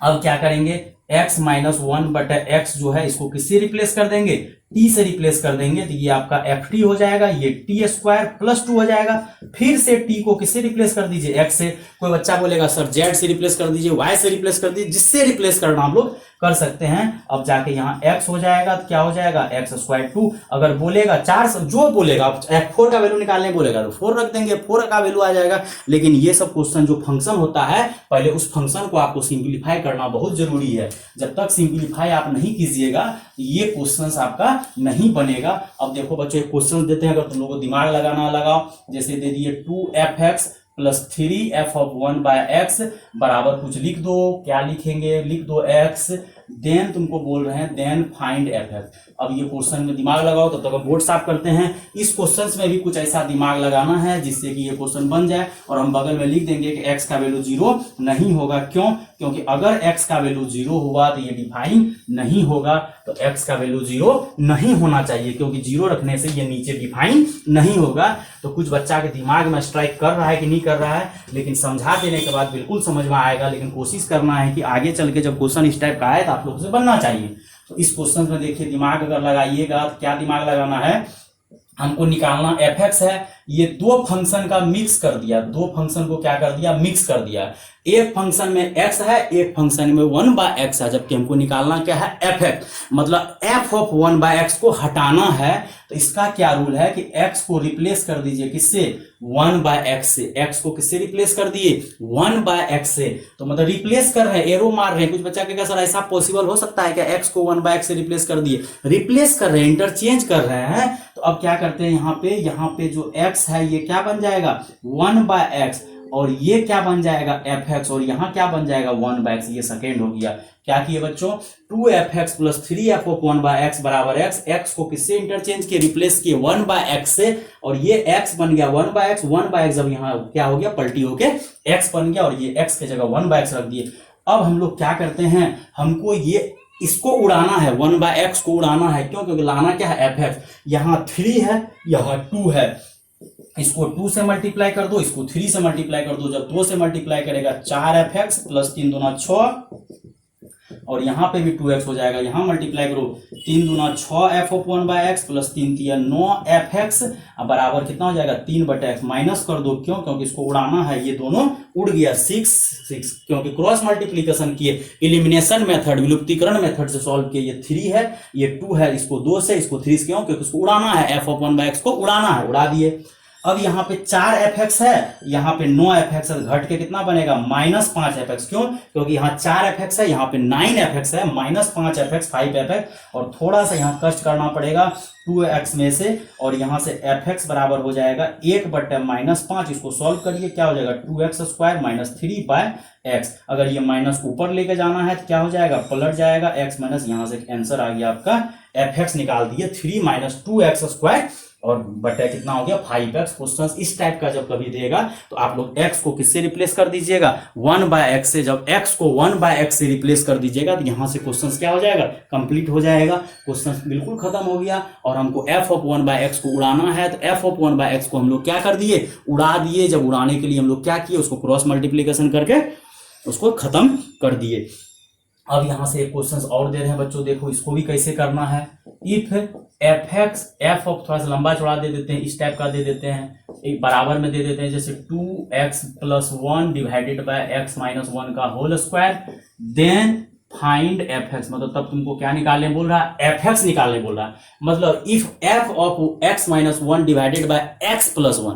अब क्या करेंगे, x माइनस वन बटा एक्स जो है इसको किससे रिप्लेस कर देंगे, t से रिप्लेस कर देंगे, तो ये आपका ft हो जाएगा, ये t स्क्वायर प्लस 2 हो जाएगा। फिर से t को किससे रिप्लेस कर दीजिए, x से। कोई बच्चा बोलेगा सर z से रिप्लेस कर दीजिए, y से रिप्लेस कर दीजिए, जिससे रिप्लेस करना हम लोग कर सकते हैं। अब जाके यहाँ x हो जाएगा तो क्या हो जाएगा, x स्क्वायर 2। अगर बोलेगा 4, जो बोलेगा 4 का वैल्यू निकालने बोलेगा तो 4 रख देंगे, 4 का वैल्यू आ जाएगा। लेकिन ये सब क्वेश्चन जो फंक्शन होता है, पहले उस फंक्शन को आपको सिंप्लीफाई करना बहुत जरूरी है। जब तक सिंप्लीफाई आप नहीं कीजिएगा ये क्वेश्चन आपका नहीं बनेगा। अब देखो बच्चों, एक क्वेश्चन देते हैं, अगर तुम लोगों को दिमाग लगाना लगाओ। जैसे दे दिए 2f(x) plus 3f of 1 by x बराबर कुछ लिख दो। क्या लिखेंगे, लिख दो x, देन तुमको बोल रहे हैं देन फाइंड f(x). अब ये क्वेश्चन में दिमाग लगाओ, तब तक हम बोर्ड साफ करते हैं। इस क्वेश्चन में भी कुछ ऐसा दिमाग लगाना है जिससे कि ये क्वेश्चन बन जाए, और हम बगल में लिख देंगे कि x का वैल्यू 0 नहीं होगा। क्यों, क्योंकि अगर x का वैल्यू 0 हुआ तो ये डिफाइन नहीं होगा, तो x का वैल्यू 0 नहीं होना चाहिए, क्योंकि 0 रखने से ये नीचे डिफाइन नहीं होगा। तो कुछ बच्चा के दिमाग में स्ट्राइक कर रहा है कि नहीं कर रहा है, लेकिन समझा देने के बाद बिल्कुल समझ में आएगा। लेकिन कोशिश करना है कि आगे चल के जब क्वेश्चन इस टाइप का आए तो आप लोगों से बनना चाहिए। तो इस क्वेश्चन में देखिए दिमाग अगर लगाइएगा तो क्या दिमाग लगाना है, हमको निकालना f(x) है। ये दो फंक्शन का मिक्स कर दिया, दो फंक्शन को क्या कर दिया, मिक्स कर दिया। एक फंक्शन में x है, एक फंक्शन में 1 बाय एक्स है, जबकि हमको निकालना क्या है, f(x), मतलब f ऑफ 1 बाय एक्स को हटाना है। तो इसका क्या रूल है कि x को रिप्लेस कर दीजिए किससे, 1 बाय एक्स से। x को किससे रिप्लेस कर दिए, 1 बाय एक्स से। तो मतलब रिप्लेस कर रहे हैं, एरो मार रहे हैं। कुछ बच्चा कहेगा सर ऐसा पॉसिबल हो सकता है क्या, x को 1 बाय एक्स से रिप्लेस कर दिए, रिप्लेस कर रहे हैं, इंटरचेंज कर रहे हैं। तो अब क्या करते हैं, यहाँ पे जो x है ये क्या बन जाएगा, 1 बाय एक्स, और ये क्या बन जाएगा f(x), और यहाँ क्या बन जाएगा 1 बाय एक्स। ये सेकेंड हो गया। क्या किए बच्चों, 2f(x) plus 3f of 1 by x बराबर x को किससे इंटरचेंज किए, रिप्लेस किए 1 बाय एक्स से, और ये x बन गया 1 बाय एक्स। 1 बाय एक्स जब यहाँ क्या हो गया, पलटी होके x बन गया, और ये x के जगह 1 बाय एक्स रख दिए। अब हम लोग क्या करते हैं, हमको ये इसको उड़ाना है, 1 बाय एक्स को उड़ाना है। क्यों, क्योंकि लाना क्या है, f(x). यहाँ 3 है, यहाँ 2 है, इसको 2 से मल्टीप्लाई कर दो, इसको 3 से मल्टीप्लाई कर दो। जब 2 से मल्टीप्लाई करेगा 4f(x) प्लस 3 दूना 6, और यहाँ पे भी 2x हो जाएगा। यहाँ मल्टीप्लाई करो, 3 दूना 6f of 1 by x plus 3 तिया 9f(x) बराबर कितना हो जाएगा, 3 बटा एक्स। माइनस कर दो, क्यों, क्योंकि इसको उड़ाना है, ये दोनों उड़ गया। 6 क्योंकि क्रॉस मल्टीप्लीकेशन किए, इलिमिनेशन मेथड, विलुप्तीकरण मेथड से सॉल्व किए। ये 3 है, ये 2 है, इसको 2 से, इसको 3 से, क्यों, क्योंकि इसको उड़ाना है, f ऑफ 1 बाय एक्स को उड़ाना है, उड़ा दिए। अब यहाँ पे 4f(x) है, यहाँ पे 9f(x) है, घट के कितना बनेगा, -5f(x). क्यों, क्योंकि यहाँ 4f(x) है, यहाँ पे 9f(x) है, -5f(x), 5f(x), और थोड़ा सा यहाँ कष्ट करना पड़ेगा 2x में से, और यहाँ से f(x) बराबर हो जाएगा 1 बटे -5। इसको सॉल्व करिए, क्या हो जाएगा, 2x square minus 3 bye x. अगर ये माइनस ऊपर लेके जाना है तो क्या हो जाएगा, पलट जाएगा, x माइनस, यहाँ से आंसर आ गया आपका f(x) निकाल दिए 3 माइनस 2x स्क्वायर, और बटे कितना हो गया 5x। क्वेश्चन इस टाइप का जब कभी देगा तो आप लोग x को किससे रिप्लेस कर दीजिएगा, 1 बाय एक्स से। जब x को 1 बाय एक्स से रिप्लेस कर दीजिएगा तो यहाँ से क्वेश्चन क्या हो जाएगा, कंप्लीट हो जाएगा। क्वेश्चन बिल्कुल खत्म हो गया। और हमको f ऑफ 1 बाय एक्स को उड़ाना है, तो f ऑफ 1 बाय एक्स को हम लोग क्या कर दिए, उड़ा दिए। जब उड़ाने के लिए हम लोग क्या किए, उसको क्रॉस मल्टीप्लीकेशन करके उसको खत्म कर दिए। अब यहां से एक क्वेश्चन और दे रहे हैं बच्चों, देखो इसको भी कैसे करना है। इफ f(x), f ऑफ, थोड़ा सा लंबा चौड़ा दे देते हैं, इस टाइप का दे देते हैं, एक बराबर में दे देते हैं, जैसे 2x+1 डिवाइडेड बाय x-1 का whole square, then find fx, मतलब तब तुमको क्या निकालने बोल रहा है, fx निकालने बोल रहा है। मतलब if f of x-1 divided by x+1।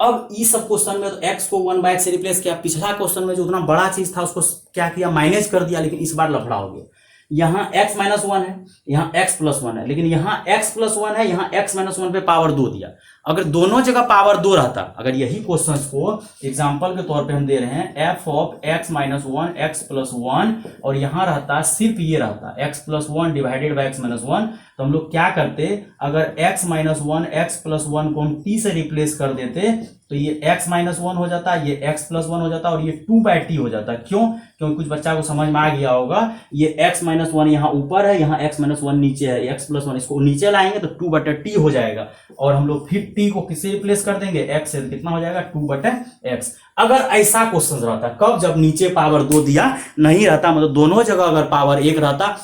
अब इस सब क्वेश्चन में तो x को 1/x से रिप्लेस किया, पिछला क्वेश्चन में जो उतना बड़ा चीज था उसको क्या किया, माइनस कर दिया, लेकिन इस बार लफड़ा हो गया। यहाँ x-1 है, यहाँ x+1 है, लेकिन यहाँ x+1 है, यहाँ x-1 पे पावर 2 दिया। अगर दोनों जगह पावर 2 रहता, अगर यही क्वेश्चंस को एग्जांपल के तौर पे हम दे रहे हैं f ऑफ x-1 x+1 और यहाँ रहता सिर्फ ये रहता x+1 डिवाइडेड बाय x-1, तो हम लोग क्या करते, अगर x-1 x+1 को हम t से रिप्लेस कर देते तो ये x-1 हो जाता, ये x+1 हो जाता और ये 2/t हो जाता। क्यों? क्योंकि कुछ बच्चा को समझ में आ गया होगा, ये x-1 यहाँ ऊपर है, यहाँ x-1 नीचे है, x+1 इसको नीचे लाएंगे तो 2/t हो जाएगा और हम लोग फिर t को किससे रिप्लेस कर देंगे, x से, कितना हो जाएगा 2/x। अगर ऐसा क्वेश्चन रहता, कब, जब नीचे पावर 2 दिया नहीं रहता, मतलब दोनों जगह अगर पावर 1 रहता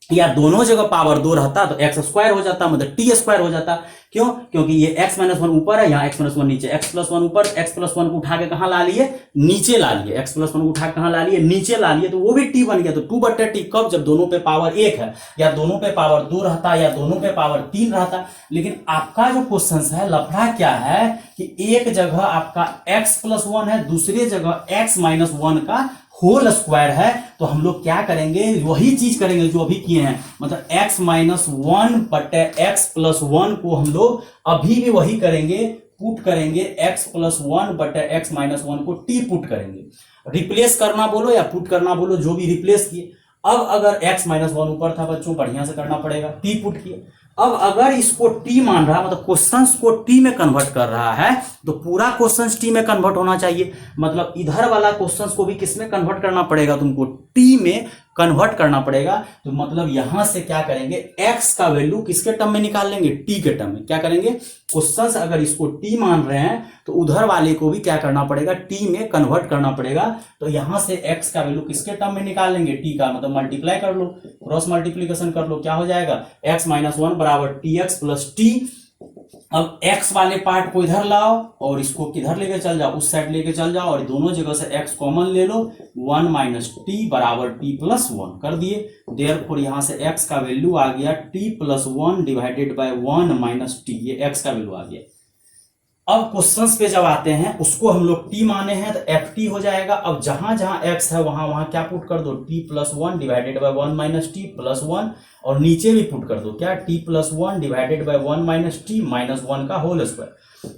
या दोनों जगह पावर 2 रहता तो x² हो जाता, मतलब t² हो जाता। क्यों? क्योंकि ये x-1 ऊपर है, यहाँ x-1 नीचे, x+1 ऊपर, x+1 को उठा के कहां ला लिए, नीचे ला लिए, x+1 को उठा के कहां ला लिए, नीचे ला लिए, तो वो भी t बन गया। तो 2/t कब, जब दोनों पे पावर 1 है या दोनों पे पावर 2 रहता या दोनों पे पावर 3 रहता। लेकिन आपका जो क्वेश्चन है, लफड़ा क्या है कि एक जगह आपका x+1 है, दूसरी जगह x-1 का होल स्क्वायर है, तो हम लोग क्या करेंगे, वही चीज करेंगे जो अभी किए हैं, मतलब x-1/x+1 को हम लोग अभी भी वही करेंगे, पुट करेंगे, x+1/x-1 को t पुट करेंगे। रिप्लेस करना बोलो या पुट करना बोलो, जो भी रिप्लेस किए। अब अगर x-1 ऊपर था बच्चों, बढ़िया से करना पड़ेगा, t पुट किए। अब अगर इसको t मान रहा, मतलब क्वेश्चंस को t में कन्वर्ट कर रहा है, तो पूरा क्वेश्चंस t में कन्वर्ट होना चाहिए। मतलब इधर वाला क्वेश्चंस को भी किस में कन्वर्ट करना पड़ेगा, तुमको t में कन्वर्ट करना पड़ेगा। तो मतलब यहां से क्या करेंगे, x का वैल्यू किसके टर्म में निकाल लेंगे, t के टर्म में। क्या करेंगे, क्वेश्चंस अगर इसको t मान रहे हैं तो उधर वाले को भी क्या करना पड़ेगा, t में कन्वर्ट करना पड़ेगा। तो यहां से x का वैल्यू किसके टर्म में निकाल लेंगे, t का, मतलब मल्टीप्लाई कर लो, क्रॉस मल्टीप्लीकेशन कर लो, क्या हो जाएगा, x-1 बराबर tx प्लस t। अब x वाले पार्ट को इधर लाओ और इसको किधर लेके चल जाओ, उस साइड लेके चल जाओ, और दोनों जगह से x कॉमन ले लो, 1 - t बराबर t+1 कर दिए। देयरफॉर यहां से x का वैल्यू आ गया t+1 डिवाइडेड बाय 1 - t, ये x का वैल्यू आ गया। अब क्वेश्चंस पे जब आते हैं, उसको हम लोग t माने हैं तो ft हो जाएगा। अब जहां जहां x है वहां वहां क्या पुट कर दो, t+1 डिवाइडेड बाय 1 - t+1, और नीचे भी पुट कर दो क्या, t+1 डिवाइडेड बाय 1 - t -1 का होल स्क्वायर।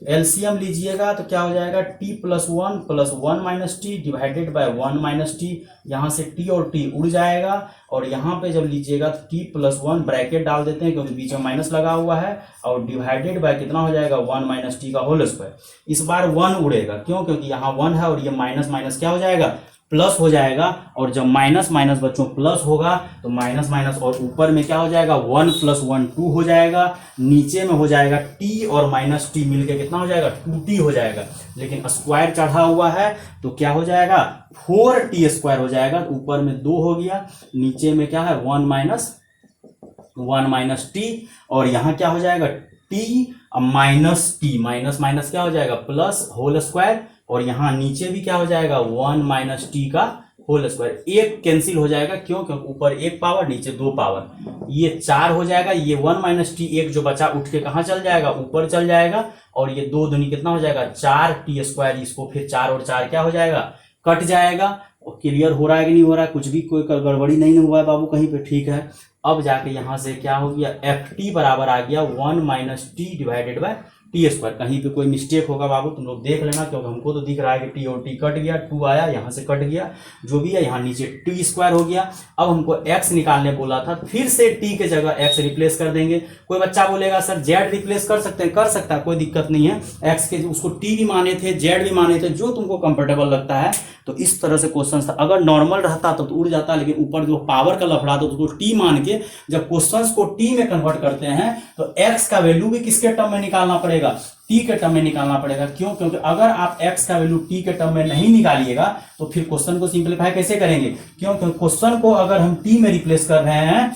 एलसीएम लीजिएगा तो क्या हो जाएगा, t+1 + 1 - t divided by 1 - t, यहां से t और t उड़ जाएगा, और यहां पे जब लीजिएगा तो t+1 ब्रैकेट डाल देते हैं क्योंकि बीच में माइनस लगा हुआ है, और डिवाइडेड बाय कितना हो जाएगा, 1 - t का होल स्क्वायर। इस बार 1 उड़ेगा, क्यों, क्योंकि यहाँ 1 है और ये माइनस माइनस क्या हो जाएगा, प्लस हो जाएगा। और जब माइनस माइनस बच्चों प्लस होगा तो माइनस माइनस, और ऊपर में क्या हो जाएगा, 1 + 1 2 हो जाएगा, नीचे में हो जाएगा t और -t मिलके कितना हो जाएगा, 2t हो जाएगा। लेकिन स्क्वायर चढ़ा हुआ है तो क्या हो जाएगा, 4t² हो जाएगा। ऊपर में 2 हो गया, नीचे में क्या है, 1 - t, और यहाँ क्या हो जाएगा, t -t, माइनस माइनस क्या हो जाएगा, प्लस होल स्क्वायर, और यहाँ नीचे भी क्या हो जाएगा, 1 - t का होल स्क्वायर। एक कैंसिल हो जाएगा, क्यों, क्योंकि ऊपर 1 पावर नीचे 2 पावर, ये 4 हो जाएगा। ये 1 - t एक जो बचा उठ के कहाँ चल जाएगा, ऊपर चल जाएगा, और ये 2 दूनी कितना हो जाएगा, 4t²। इसको फिर 4 और 4 क्या हो जाएगा, कट जाएगा। और क्लियर हो रहा है कि नहीं हो रहा है, कुछ भी कोई गड़बड़ी नहीं हुआ है बाबू कहीं पे, ठीक है। अब जाके यहां से क्या हो गया, ft बराबर आ गया 1 - t डिवाइडेड बाय t²। कहीं पे कोई मिस्टेक होगा बाबू तुम लोग देख लेना, क्योंकि हमको तो दिख रहा है कि t और t कट गया, 2 आया, यहाँ से कट गया, जो भी है, यहाँ नीचे t² हो गया। अब हमको x निकालने बोला था, फिर से t के जगह x रिप्लेस कर देंगे। कोई बच्चा बोलेगा सर z रिप्लेस कर सकते हैं, कर सकता है, कोई दिक्कत नहीं है। x के उसको t भी माने थे, z भी माने थे, जो तुमको कंफर्टेबल लगता है। तो इस तरह से क्वेश्चन था। अगर नॉर्मल रहता तो उड़ जाता, लेकिन ऊपर जो पावर का लफड़ा था उसको t मान के जब क्वेश्चंस को t में कन्वर्ट करते हैं तो x का वैल्यू भी किसके टर्म में निकालना पड़ेगा, t के टर्म में निकालना पड़ेगा। क्यों, क्योंकि अगर आप x का वैल्यू t के टर्म में नहीं निकालिएगा तो फिर क्वेश्चन को सिंप्लीफाई कैसे करेंगे। क्यों, क्योंकि क्वेश्चन को अगर हम t में रिप्लेस कर रहे हैं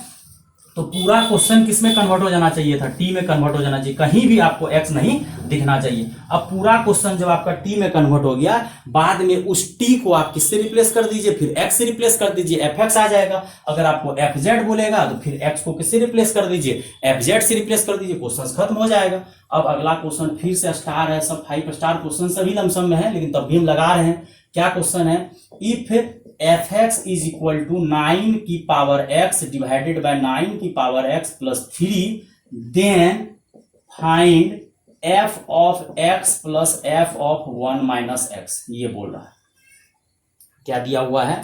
तो पूरा क्वेश्चन किस में कन्वर्ट हो जाना चाहिए था, टी में कन्वर्ट हो जाना चाहिए, कहीं भी आपको एक्स नहीं दिखना चाहिए। अब पूरा क्वेश्चन जब आपका टी में कन्वर्ट हो गया, बाद में उस टी को आप किससे रिप्लेस कर दीजिए, फिर एक्स से रिप्लेस कर दीजिए, एफ एक्स आ जाएगा। अगर आपको एफ जेड बोलेगा तो फिर एक्स को किससे रिप्लेस कर दीजिए, एफ जेड से रिप्लेस कर दीजिए, क्वेश्चन खत्म हो जाएगा। अब अगला क्वेश्चन फिर से स्टार है, सब 5 स्टार क्वेश्चन सभी लमसम में है, लेकिन तब भी हम लगा रहे हैं। क्या क्वेश्चन है, if f x is equal to 9 की पावर एक्स डिवाइडेड बाय 9 की power x plus 3, then find f of x plus f of 1 minus x. ये बोल रहा है, क्या दिया हुआ है,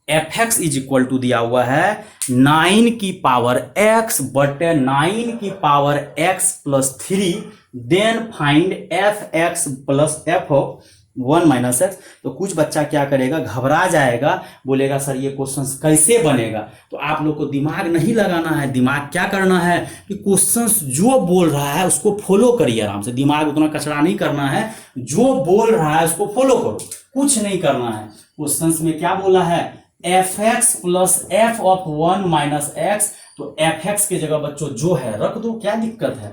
F x is equal to दिया हुआ है 9 की पावर एक्स बटे 9 की power x plus 3, then find f x plus f of 1 minus x. तो कुछ बच्चा क्या करेगा, घबरा जाएगा, बोलेगा सर ये क्वेश्चन कैसे बनेगा। तो आप लोग को दिमाग नहीं लगाना है, दिमाग क्या करना है कि क्वेश्चन जो बोल रहा है उसको फॉलो करिए आराम से, दिमाग उतना कचरा नहीं करना है, जो बोल रहा है उसको फॉलो करो, कुछ नहीं करना है। क्वेश्चन में क्या बोला है, F x plus f of 1 minus x, तो एफ एक्स की जगह बच्चों जो है रख दो, क्या दिक्कत है।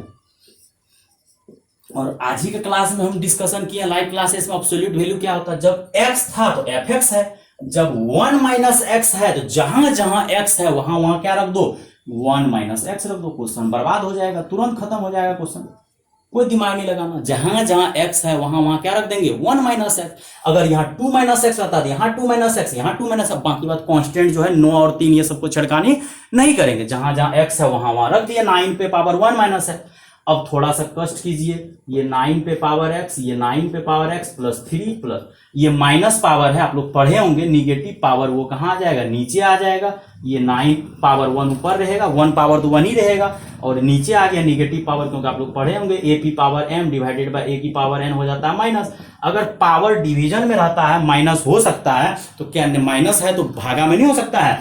और आज ही के क्लास में हम डिस्कशन किए लाइव क्लासेस में, एब्सोल्यूट वैल्यू क्या होता है, जब x था तो एफ एक्स है, जब 1 माइनस एक्स है तो जहां जहां x है वहां वहां क्या रख दो, 1 माइनस एक्स रख दो, क्वेश्चन बर्बाद हो जाएगा, तुरंत खत्म हो जाएगा क्वेश्चन, कोई दिमाग नहीं लगाना। जहां जहां x है वहां वहां क्या रख देंगे, 1 माइनस एक्स। अगर यहाँ 2 माइनस एक्स रहता है यहाँ 2 माइनस एक्स, यहाँ 2 माइनस, बाकी बात कांस्टेंट जो है 9 और 3 ये सबको छिड़कानी नहीं करेंगे, जहां जहां x है वहां वहां रख दिया, 9 पे पावर 1 माइनस है। अब थोड़ा सा कष्ट कीजिए, ये 9 पे पावर x, ये 9 पे पावर x प्लस 3 प्लस ये माइनस पावर है, आप लोग पढ़े होंगे, निगेटिव पावर वो कहाँ आ जाएगा, नीचे आ जाएगा। ये 9 पावर 1 ऊपर रहेगा, 1 पावर तो 1 ही रहेगा, और नीचे आ गया निगेटिव पावर, क्योंकि आप लोग पढ़े होंगे A P power m divided by A की पावर n हो जाता है माइनस। अगर पावर डिवीजन में रहता है माइनस हो सकता है, तो क्या माइनस है तो भागा में नहीं हो सकता है,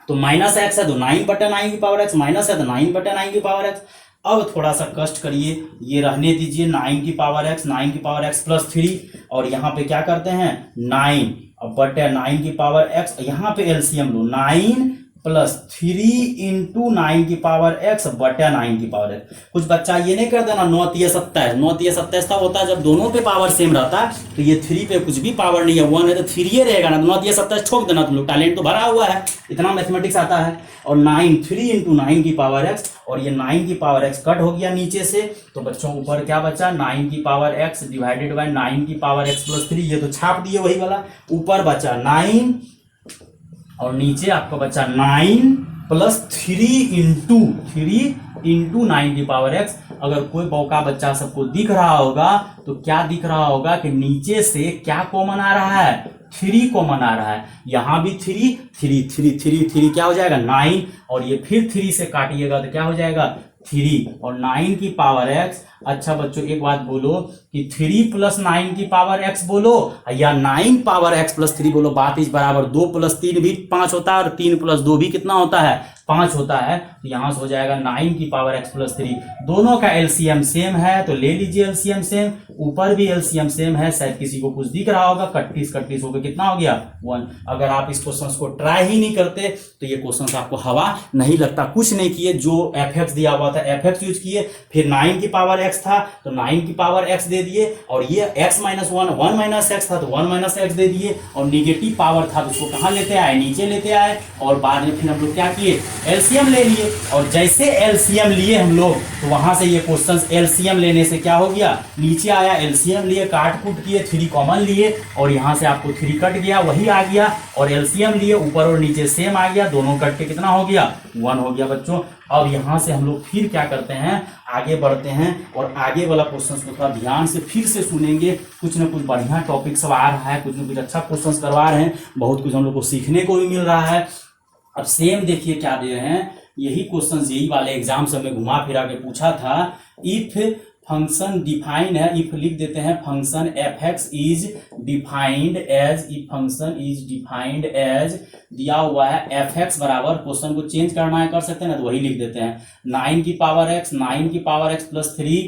तो माइनस एक्स है तो 9 बटा 9 की पावर x, माइनस है तो 9 बटा 9 की पावर x। अब थोड़ा सा कष्ट करिए, ये रहने दीजिए 9 की पावर x, 9 की पावर x प्लस 3, और यहाँ पे क्या करते हैं 9 अब बटे 9 की पावर x, यहाँ पे एलसीएम लो, 9 प्लस 3 इंटू 9 की पावर x बटे 9 की पावर x। कुछ बच्चा ये नहीं कर देना 9 3 27, 9 3 27 तब होता है जब दोनों पे पावर सेम रहता है, तो ये 3 पे कुछ भी पावर नहीं है, 1 है तो 3 ही रहेगा ना, 9 3 27 ठोक देना, तुम लोग टैलेंट तो भरा हुआ है, इतना मैथमेटिक्स आता है। और 9 3 इंटू 9 की पावर x, और ये 9 की पावर x कट हो गया नीचे से, तो बच्चों ऊपर क्या बचा, 9 की पावर x डिवाइडेड बाय 9 की पावर x प्लस 3, ये तो छाप दिए वही वाला, ऊपर बचा 9 और नीचे आपको बचा 9 प्लस 3 इंटू 9 की पावर x। अगर कोई बौका बच्चा सबको दिख रहा होगा तो क्या दिख रहा होगा कि नीचे से क्या कॉमन आ रहा है, 3 कॉमन आ रहा है, यहां भी 3 क्या हो जाएगा 9, और ये फिर 3 से काटिएगा तो क्या हो जाएगा 3 और 9 की पावर x। अच्छा बच्चों एक बात बोलो कि 3 प्लस 9 की पावर x बोलो या 9 पावर x प्लस 3 बोलो, बात इस बराबर, 2 प्लस 3 भी 5 होता है और 3 प्लस 2 भी कितना होता है 5 होता है, तो यहां से हो जाएगा 9 की पावर x प्लस 3। दोनों का एलसीएम सेम है तो ले लीजिए एलसीएम सेम, ऊपर भी एलसीएम सेम है, शायद किसी को कुछ दिख रहा होगा, 31 होकर कितना हो गया 1। अगर आप इस क्वेश्चन को ट्राई ही नहीं करते तो ये क्वेश्चन आपको हवा नहीं लगता, कुछ नहीं किए, जो एफ एक्स दिया हुआ था एफ एक्स यूज किए, फिर 9 की पावर x था तो 9 की पावर x दे दिए, और ये x माइनस 1 माइनस एक्स था तो 1 माइनस एक्स दे दिए, और निगेटिव पावर था तो उसको कहाँ लेते आए, नीचे लेते आए, और बाद में फिर हम लोग क्या किए एलसीएम ले लिए, और जैसे एलसीएम लिए हम लोग तो वहां से ये क्वेश्चन एलसीएम लेने से क्या हो गया, नीचे आया, एलसीएम लिए, काट कूट किए, 3 कॉमन लिए, और यहां से आपको 3 कट गया वही आ गया, और एलसीएम लिए, ऊपर और नीचे सेम आ गया, दोनों कट के कितना हो गया 1 हो गया बच्चों। अब यहां से हम लोग फिर क्या करते हैं, आगे बढ़ते हैं, और आगे वाला क्वेश्चन को थोड़ा ध्यान से फिर से सुनेंगे, कुछ ना कुछ बढ़िया टॉपिक सब आ रहा है, कुछ ना कुछ अच्छा क्वेश्चन करवा रहे हैं, बहुत कुछ हम लोग को सीखने को भी मिल रहा है। अब सेम देखिए क्या दे रहे हैं, यही क्वेश्चन यही वाले एग्जाम से हमें घुमा फिरा के पूछा था। इफ फंक्शन डिफाइंड है, इफ लिख देते हैं function f x is defined as, if function is defined as दिया हुआ है एफ एक्स बराबर, क्वेश्चन को चेंज करना है कर सकते हैं ना, तो वही लिख देते हैं 9 की पावर x, 9 की पावर x प्लस 3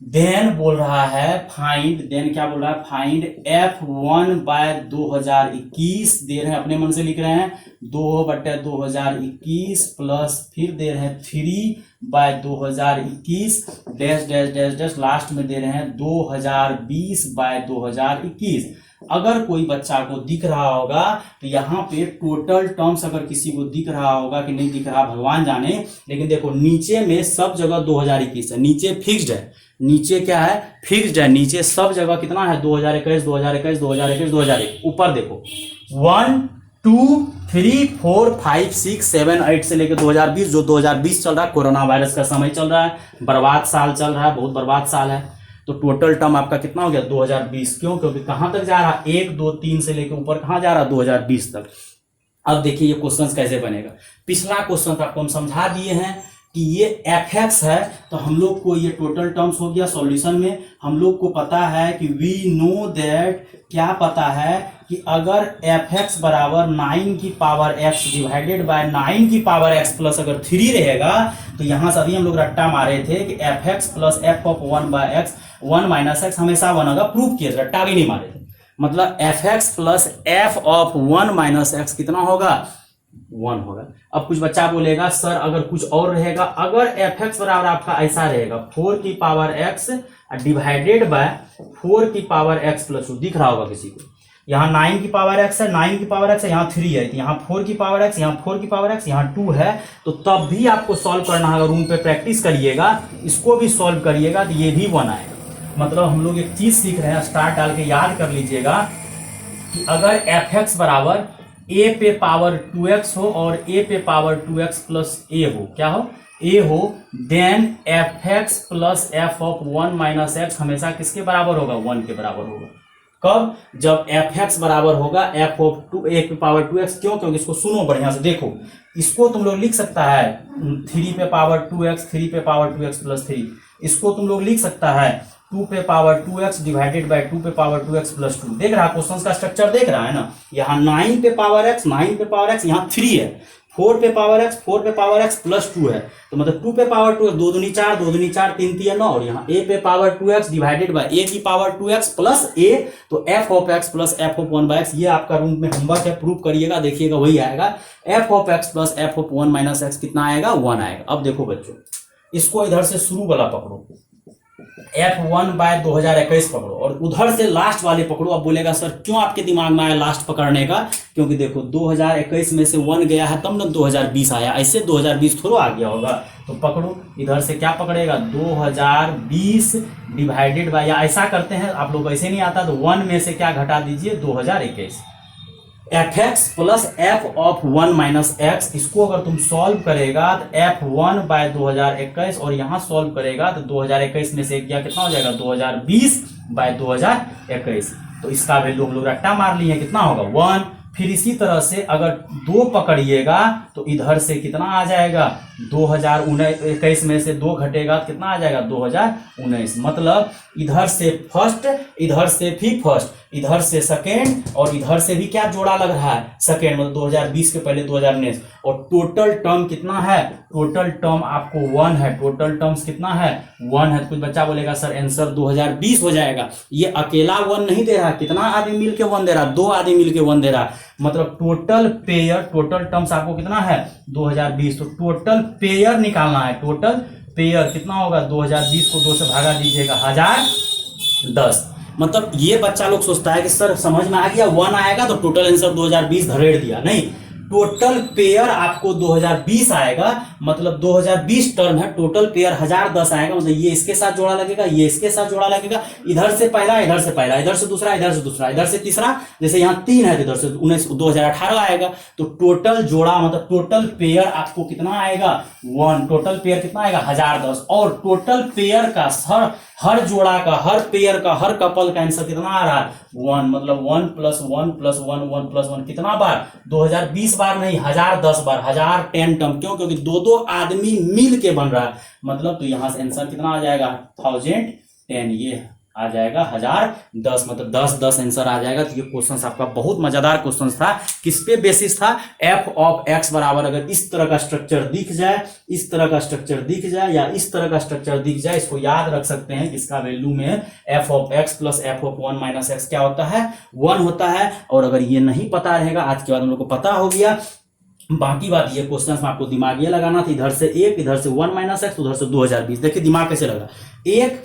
देन बोल रहा है फाइंड, देन क्या बोल रहा है, फाइंड F1 बाय 2021, दे रहे हैं अपने मन से लिख रहे हैं 2/2021 प्लस फिर दे रहे हैं 3/2021 dash dash dash dash, last में दे रहे हैं 2020/2021। अगर कोई बच्चा को दिख रहा होगा तो यहाँ पे टोटल टर्म्स अगर किसी को दिख रहा होगा कि नहीं दिख रहा भगवान जाने, लेकिन देखो नीचे में सब जगह 2021 है, नीचे फिक्स्ड है, नीचे क्या है, फिक्स्ड है, नीचे सब जगह कितना है 2021 2021 2021 2021। ऊपर देखो 1 2 3 4 5 6 7 8 से लेकर 2020, जो 2020 चल रहा है, कोरोना वायरस का समय चल रहा है, बर्बाद साल चल रहा है, बहुत बर्बाद साल है। तो टोटल टर्म आपका कितना हो गया 2020। क्यों? क्योंकि कहां तक जा रहा है, 1 2 3 से लेकर ऊपर कहां जा रहा है 2020 तक। अब देखिए ये क्वेश्चन कैसे बनेगा। पिछला क्वेश्चन आपको हम समझा दिए हैं कि ये fx है, तो हम लोग को ये टोटल टर्म्स हो गया। सॉल्यूशन में हम लोग को पता है कि वी नो दैट, क्या पता है कि अगर fx बराबर 9 की पावर x डिवाइडेड बाय 9 की पावर x प्लस अगर 3 रहेगा, तो यहां से अभी हम लोग रट्टा मारे थे कि fx plus f of 1 by x 1 minus x हमेशा 1 होगा, प्रूव किया, रट्टा भी नहीं मारे थे। मतलब fx plus f of 1 minus x कितना होगा 1 होगा। अब कुछ बच्चा बोलेगा सर अगर कुछ और रहेगा, अगर fx बराबर आपका ऐसा रहेगा 4 की पावर x डिवाइडेड बाय 4 की पावर x प्लस 2, दिख रहा होगा किसी को, यहाँ 9 की पावर x है, 9 की पावर x है, यहाँ 3 है, तो यहाँ 4 की पावर x, यहाँ 4 की पावर x, यहाँ 2 है, तो तब भी आपको सॉल्व करना है। रूम पे प्रैक्टिस करिएगा, इसको भी सॉल्व करिएगा तो ये भी 1 आएगा। मतलब हम लोग एक चीज सीख रहे हैं, स्टार डाल के याद कर लीजिएगा कि अगर fx बराबर a पे पावर 2x हो और a पे पावर 2x प्लस a हो, क्या हो, a हो, then fx plus f of 1 minus x हमेशा किसके बराबर होगा 1 के बराबर होगा। कब? जब fx बराबर होगा f ऑफ a पे पावर 2x। क्यों? क्योंकि इसको सुनो बढ़िया से, देखो इसको तुम लोग लिख सकता है 3 पे पावर 2x, 3 पे पावर 2x प्लस 3, इसको तुम लोग लिख सकता है 2 पे पावर 2x डिवाइडेड बाय 2 पे पावर 2x प्लस 2। देख रहा है क्वेश्चन का स्ट्रक्चर, देख रहा है ना, यहाँ 9 पे पावर x, 9 पे पावर x, यहाँ 3 है, 4 पे पावर x, 4 पे पावर x प्लस 2 है, तो मतलब 2 पे पावर 2, 2 दूनी 4, 2 दूनी 4, 3 3 9, और यहाँ a पे power 2x divided by a की पावर 2x प्लस a, तो f of x plus f of 1 by x। ये आपका रूम में होमवर्क है, प्रूव करिएगा, देखिएगा वही आएगा। f of x plus f of 1 minus x कितना आएगा 1 आएगा। अब देखो बच्चों, इसको इधर से शुरू वाला पकड़ो, F1 बाय 2021 पकड़ो, और उधर से लास्ट वाले पकड़ो। अब बोलेगा सर क्यों आपके दिमाग में आया लास्ट पकड़ने का? क्योंकि देखो 2021 में से 1 गया है तब ना 2020 आया, ऐसे 2020 थोड़ा आ गया होगा। तो पकड़ो, इधर से क्या पकड़ेगा 2020 डिवाइडेड बाय, या ऐसा करते हैं आप लोग, ऐसे नहीं आता तो 1 में से क्या घटा दीजिए 2021, fx plus f of 1 minus x। इसको अगर तुम सॉल्व करेगा तो f1 बाय 2021, और यहां सॉल्व करेगा तो 2021 में से गया कितना हो जाएगा 2020 बाय 2021। तो इसका वैल्यू हम लोग रट्टा मार लिए, कितना होगा 1। फिर इसी तरह से अगर 2 पकड़िएगा तो इधर से कितना आ जाएगा 2021 में से 2 घटेगा तो कितना आ जाएगा 2019। मतलब इधर से फर्स्ट, इधर से भी फर्स्ट, इधर से सेकेंड, और इधर से भी क्या जोड़ा लग रहा है सेकेंड, मतलब 2020 के पहले 2019। और टोटल टर्म कितना है, टोटल टर्म आपको 1 है, टोटल टर्म्स कितना है 1 है। तो कुछ बच्चा बोलेगा सर आंसर 2020 हो जाएगा। ये अकेला 1 नहीं दे रहा, कितना आदमी मिलके 1 दे रहा, 2 आदमी मिलके 1 दे रहा। मतलब टोटल पेयर, टोटल टर्म्स आपको कितना है 2020। तो टोटल पेयर निकालना है, टोटल पेयर कितना होगा 2020 को 2 से भागा दीजिएगा 1010। मतलब ये बच्चा लोग सोचता है कि सर समझ में आ गया 1 आएगा तो टोटल आंसर 2020 धरेड़ दिया, नहीं, टोटल पेयर आपको 2020 आएगा। मतलब 2020 टर्म है, टोटल पेयर 1010 आएगा। मतलब ये इसके साथ जोड़ा लगेगा, ये इसके साथ जोड़ा लगेगा, इधर से पहला, इधर से पहला, इधर से दूसरा, इधर से दूसरा, इधर से तीसरा, जैसे यहाँ 3 है तो इधर से 2018 आएगा। तो टोटल जोड़ा मतलब टोटल पेयर आपको कितना आएगा 1, टोटल पेयर कितना आएगा 1010। और टोटल पेयर का हर जोड़ा का, हर पेयर का, हर कपल का आंसर कितना आ रहा है 1। मतलब 1 + 1 + 1 1 + 1 कितना बार 2020 बार नहीं, 1010 बार, 1010 टर्म। क्यों? क्योंकि 2 आदमी मिल के बन रहा है। मतलब तो यहां से आंसर कितना आ जाएगा 1010, ये आ जाएगा 1010, मतलब 10 आंसर आ जाएगा। तो ये क्वेश्चन आपका बहुत मजेदार क्वेश्चन था। किस पे बेसिस था? एफ ऑफ एक्स बराबर अगर इस तरह का स्ट्रक्चर दिख जाए, इस तरह का स्ट्रक्चर दिख जाए या इस तरह का स्ट्रक्चर दिख जाए, इसको याद रख सकते हैं कि इसका वैल्यू में F of x plus f of 1 minus x क्या होता है? 1 होता है। और अगर ये नहीं पता रहेगा, आज के बाद हम लोग को पता हो गया। बाकी बात ये क्वेश्चन में आपको दिमाग ये लगाना था, इधर से 1, इधर से 1 माइनस एक्स, उधर से 2020। देखिए दिमाग कैसे लगा। एक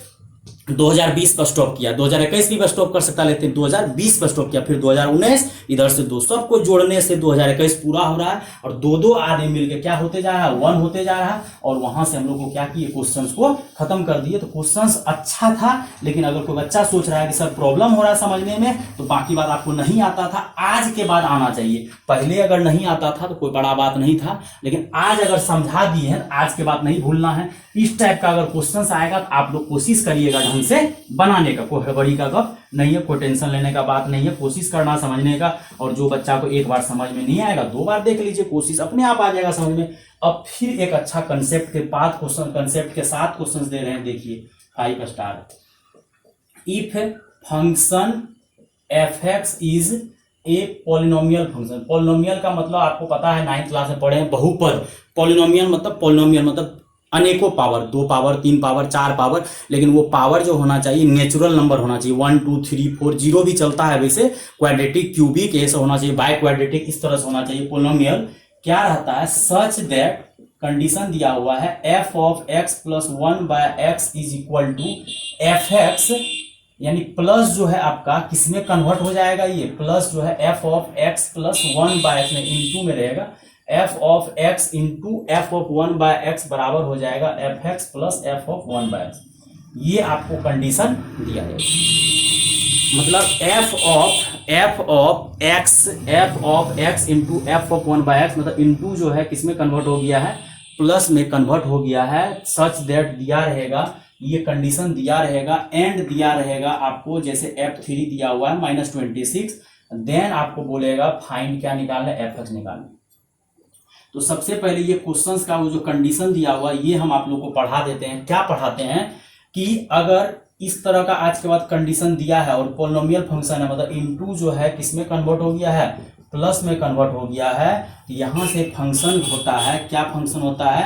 2020 पर स्टॉप किया, 2021 भी पर स्टॉप कर सकता, लेकिन 2020 पर स्टॉप किया, फिर 2019, इधर से 2 सबको जोड़ने से 2021 पूरा हो रहा है और दो आदमी मिलके क्या होते जा रहा है? 1 होते जा रहा है। और वहां से हम लोग को क्या किए? क्वेश्चंस को खत्म कर दिए। तो क्वेश्चंस अच्छा था, लेकिन अगर कोई बच्चा सोच रहा है कि सर प्रॉब्लम हो रहा है समझने में, तो बाकी बात आपको नहीं आता था, आज के बाद आना चाहिए। पहले अगर नहीं आता था तो कोई बड़ा बात नहीं था, लेकिन आज अगर समझा दिए हैं, आज के बाद नहीं भूलना है। इस टाइप का अगर क्वेश्चंस आएगा तो आप लोग कोशिश करिएगा ढंग से बनाने का, कोई हड़बड़ी का गप नहीं है, कोई टेंशन लेने का बात नहीं है। कोशिश करना समझने का, और जो बच्चा को एक बार समझ में नहीं आएगा 2 बार देख लीजिए, कोशिश अपने आप आ जाएगा समझ में। अब फिर एक अच्छा कंसेप्ट के बाद क्वेश्चन, कंसेप्ट के साथ क्वेश्चंस दे रहे हैं। देखिए 5 star. If function f x is a polynomial function. Polynomial का मतलब आपको पता है, 9th क्लास में पढ़े हैं, बहुपद। पॉलिनोमियल मतलब अनेकों पावर, 2 पावर, 3 पावर, 4 पावर, लेकिन वो पावर जो होना चाहिए नेचुरल नंबर होना चाहिए। 1 2 3 4 0 भी चलता है वैसे, क्वाड्रेटिक, क्यूबिक ऐसा होना चाहिए, बाय क्वाड्रेटिक इस तरह से होना चाहिए। पॉलिनोमियल क्या रहता है? सच दैट, कंडीशन दिया हुआ है, f of x plus 1 by x is equal to f x, यानी प्लस जो है आपका किसमें कन्वर्ट हो जाएगा? ये प्लस जो है f of x plus 1 by x में इनटू में रहेगा, f of x into F of 1 by x बराबर हो जाएगा F x plus f of 1 by x. ये आपको कंडीशन दिया है। मतलब f of x into F of 1 by x, मतलब इंटू जो है किसमें कन्वर्ट हो गया है? प्लस में कन्वर्ट हो गया है। सच दैट दिया रहेगा, ये कंडीशन दिया रहेगा, एंड दिया रहेगा आपको, जैसे F3 दिया हुआ है -26, देन आपको बोलेगा फाइंड क्या निकालना है? एफ एक्स निकालना। तो सबसे पहले ये क्वेश्चंस का वो जो कंडीशन दिया हुआ ये हम आप लोग को पढ़ा देते हैं। क्या पढ़ाते हैं कि अगर इस तरह का आज के बाद कंडीशन दिया है और पॉलिनोमियल फंक्शन है, मतलब इनटू जो है किसमें कन्वर्ट हो गया है? प्लस में कन्वर्ट हो गया है। यहां से फंक्शन होता है, क्या फंक्शन होता है?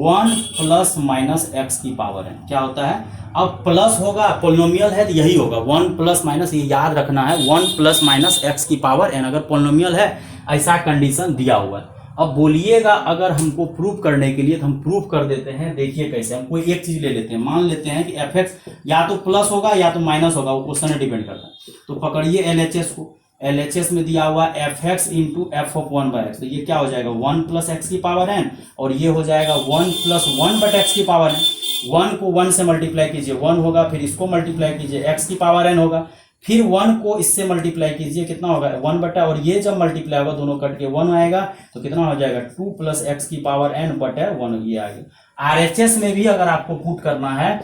1 प्लस माइनस एक्स की पावर है। क्या होता है? अब प्लस होगा, पॉलिनोमियल है तो यही होगा 1 प्लस माइनस, ये याद रखना है, 1 प्लस माइनस एक्स की पावर एन। अगर पॉलिनोमियल है, ऐसा कंडीशन दिया हुआ है। अब बोलिएगा अगर हमको प्रूफ करने के लिए, तो हम प्रूफ कर देते हैं। देखिए कैसे, हम कोई एक चीज ले लेते हैं, मान लेते हैं कि एफ एक्स या तो प्लस होगा या तो माइनस होगा, वो क्वेश्चन में डिपेंड करता है। तो पकड़िए एलएचएस को, एलएचएस में दिया हुआ f x into F of 1 by x, तो ये क्या हो जाएगा? 1 प्लस एक्स की पावर एन, और ये हो जाएगा 1 प्लस 1 बट एक्स की पावर एन। 1 को 1 से मल्टीप्लाई कीजिए 1 होगा, फिर इसको मल्टीप्लाई कीजिए एक्स की पावर एन होगा, फिर 1 को इससे मल्टीप्लाई कीजिए, कितना होगा? 1 बटा, और ये जब मल्टीप्लाई होगा दोनों कट के 1 आएगा, तो कितना हो जाएगा? 2 प्लस एक्स की पावर एन बटा 1, ये आ गया। आरएचएस में भी अगर आपको पुट करना है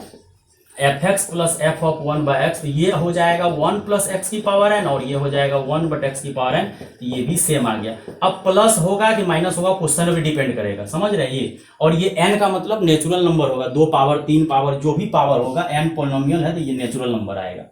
F x plus f of 1 by x, तो ये हो जाएगा 1 प्लस एक्स की पावर एन, और ये हो जाएगा 1 बट एक्स की पावर एन, तो ये भी सेम आ गया। अब प्लस होगा कि माइनस होगा, क्वेश्चन पे डिपेंड करेगा, समझ रहे हैं ये। और ये एन का मतलब नेचुरल नंबर होगा, 2 पावर 3 पावर जो भी पावर होगा, एन पॉलिनोमियल है तो ये नेचुरल नंबर आएगा।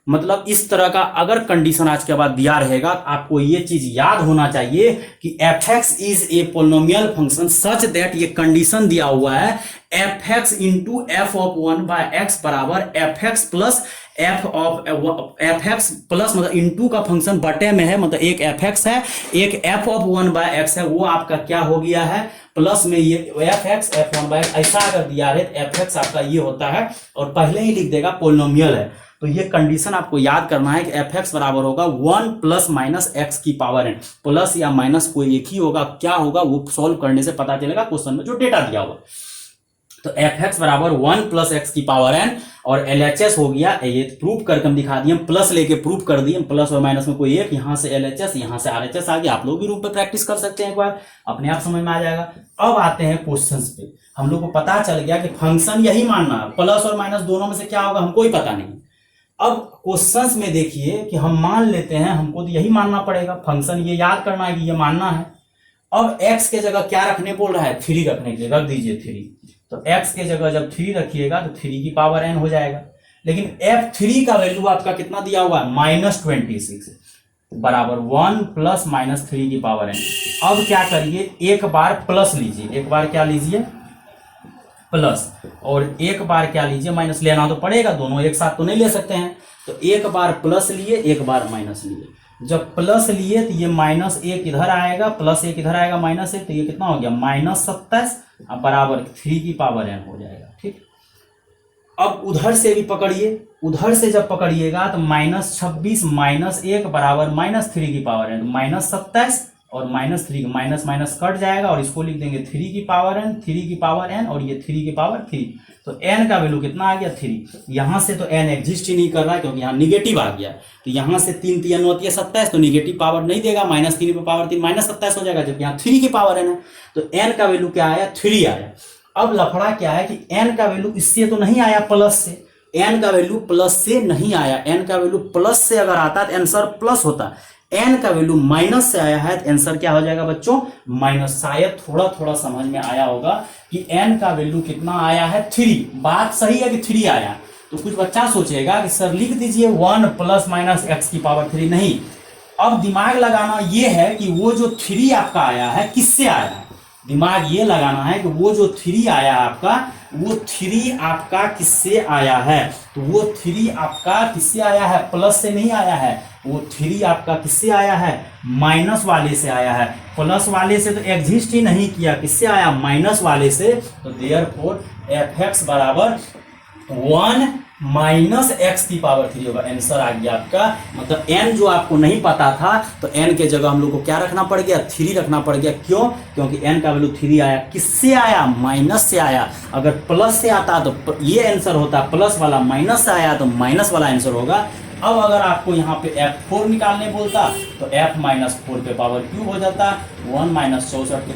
मतलब इस तरह का अगर कंडीशन आज के बाद दिया रहेगा, तो आपको ये चीज याद होना चाहिए कि F x is a polynomial function such that, ये कंडीशन दिया हुआ है, F x into F of 1 by x बराबर F x plus F x plus, मतलब इंटू का फंक्शन बटे में है, मतलब एक एफ एक्स है, एक एफ ऑफ 1 बाय एक्स है, वो आपका क्या हो गया है? प्लस में ये f x f 1 by x. ऐसा अगर दिया है एफ एक्स आपका ये होता है, और पहले ही लिख देगा पॉलिनोमियल है। तो ये कंडीशन आपको याद करना है कि एफ एक्स बराबर होगा 1 प्लस माइनस एक्स की पावर एन। प्लस या माइनस कोई एक ही होगा, क्या होगा वो सॉल्व करने से पता चलेगा क्वेश्चन में जो डेटा दिया हुआ। तो एफ एक्स बराबर 1 प्लस एक्स की पावर एन, और एलएचएस हो गया, ये प्रूफ करके हम दिखा दिए, प्लस लेके प्रूफ कर दिए, प्लस और माइनस में कोई एक, यहां से एलएचएस यहां से आरएचएस आ गया। आप लोग भी रूप पे प्रैक्टिस कर सकते हैं, एक बार अपने आप समझ में आ जाएगा। अब आते हैं क्वेश्चंस पे। हम लोग को पता चल गया कि फंक्शन यही मानना है, प्लस और माइनस दोनों में से क्या होगा हमको ही पता नहीं। अब क्वेश्चंस में देखिए कि हम मान लेते हैं, हमको तो यही मानना पड़ेगा, फंक्शन ये याद करना है कि ये मानना है। अब x के जगह क्या रखने बोल रहा है? 3 रखने के लिए रख दीजिए 3। तो x के जगह जब 3 रखिएगा तो 3 की पावर n हो जाएगा। लेकिन F3 का वैल्यू आपका कितना दिया हुआ है, -26 बराबर 1 प्लस -3 की पावर n। अब क्या करिए, एक बार प्लस लीजिए, एक बार क्या लीजिए प्लस, और एक बार क्या लीजिए माइनस। लेना तो पड़ेगा, दोनों एक साथ तो नहीं ले सकते हैं, तो एक बार प्लस लिए एक बार माइनस लिए। जब प्लस लिए तो ये -1 इधर आएगा, +1 इधर आएगा, -1, तो ये कितना हो गया -27 बराबर 3 की पावर n हो जाएगा। ठीक, अब उधर से भी पकड़िए, उधर से जब पकड़िएगा तो -26 -1 बराबर -3 की पावर n, -27 और -3 माइनस माइनस कट जाएगा और इसको लिख देंगे 3 की पावर n, 3 की पावर n और ये 3 की पावर 3। तो n का वैल्यू कितना आ गया 3। यहाँ से तो n एग्जिस्ट ही नहीं कर रहा है क्योंकि यहाँ निगेटिव आ गया, तो यहाँ से 3 3 होती है 27, तो निगेटिव पावर नहीं देगा, -3 पे पावर 3 -27 हो जाएगा, जबकि यहाँ 3 की पावर n है, तो n का वैल्यू क्या आया 3 आया। अब लफड़ा क्या है कि n का वैल्यू इससे तो नहीं आया प्लस से, n का वैल्यू प्लस से नहीं आया, n का वैल्यू प्लस से अगर आता तो आंसर प्लस होता, n का वैल्यू माइनस से आया है तो आंसर क्या हो जाएगा बच्चों माइनस। शायद थोड़ा थोड़ा समझ में आया होगा कि n का वैल्यू कितना आया है 3। बात सही है कि 3 आया, तो कुछ बच्चा सोचेगा कि सर लिख दीजिए 1 + -x की पावर 3, नहीं। अब दिमाग लगाना ये है कि वो जो 3 आपका आया है किससे आया है, दिमाग ये लगाना है कि वो जो 3 आया आपका, वो 3 आपका किससे आया है, तो वो 3 आपका किससे आया है, प्लस से नहीं आया है, वो 3 आपका किससे आया है, माइनस वाले से आया है। प्लस वाले से तो एग्जिस्ट ही नहीं किया, किससे आया, माइनस वाले से। तो देयरफॉर fx बराबर 1 - x की पावर 3 होगा। आंसर आ गया आपका, मतलब n जो आपको नहीं पता था तो n के जगह हम लोग को क्या रखना पड़ गया, 3 रखना पड़ गया। क्यों, क्योंकि n का वैल्यू 3 आया, किससे आया, माइनस से आया। अगर प्लस से आता तो ये आंसर होता, प्लस वाला माइनस से आया तो माइनस वाला आंसर होगा। अब अगर आपको यहाँ पे F4 निकालने बोलता तो F -4 पे पावर क्यूब हो जाता, 1 - 64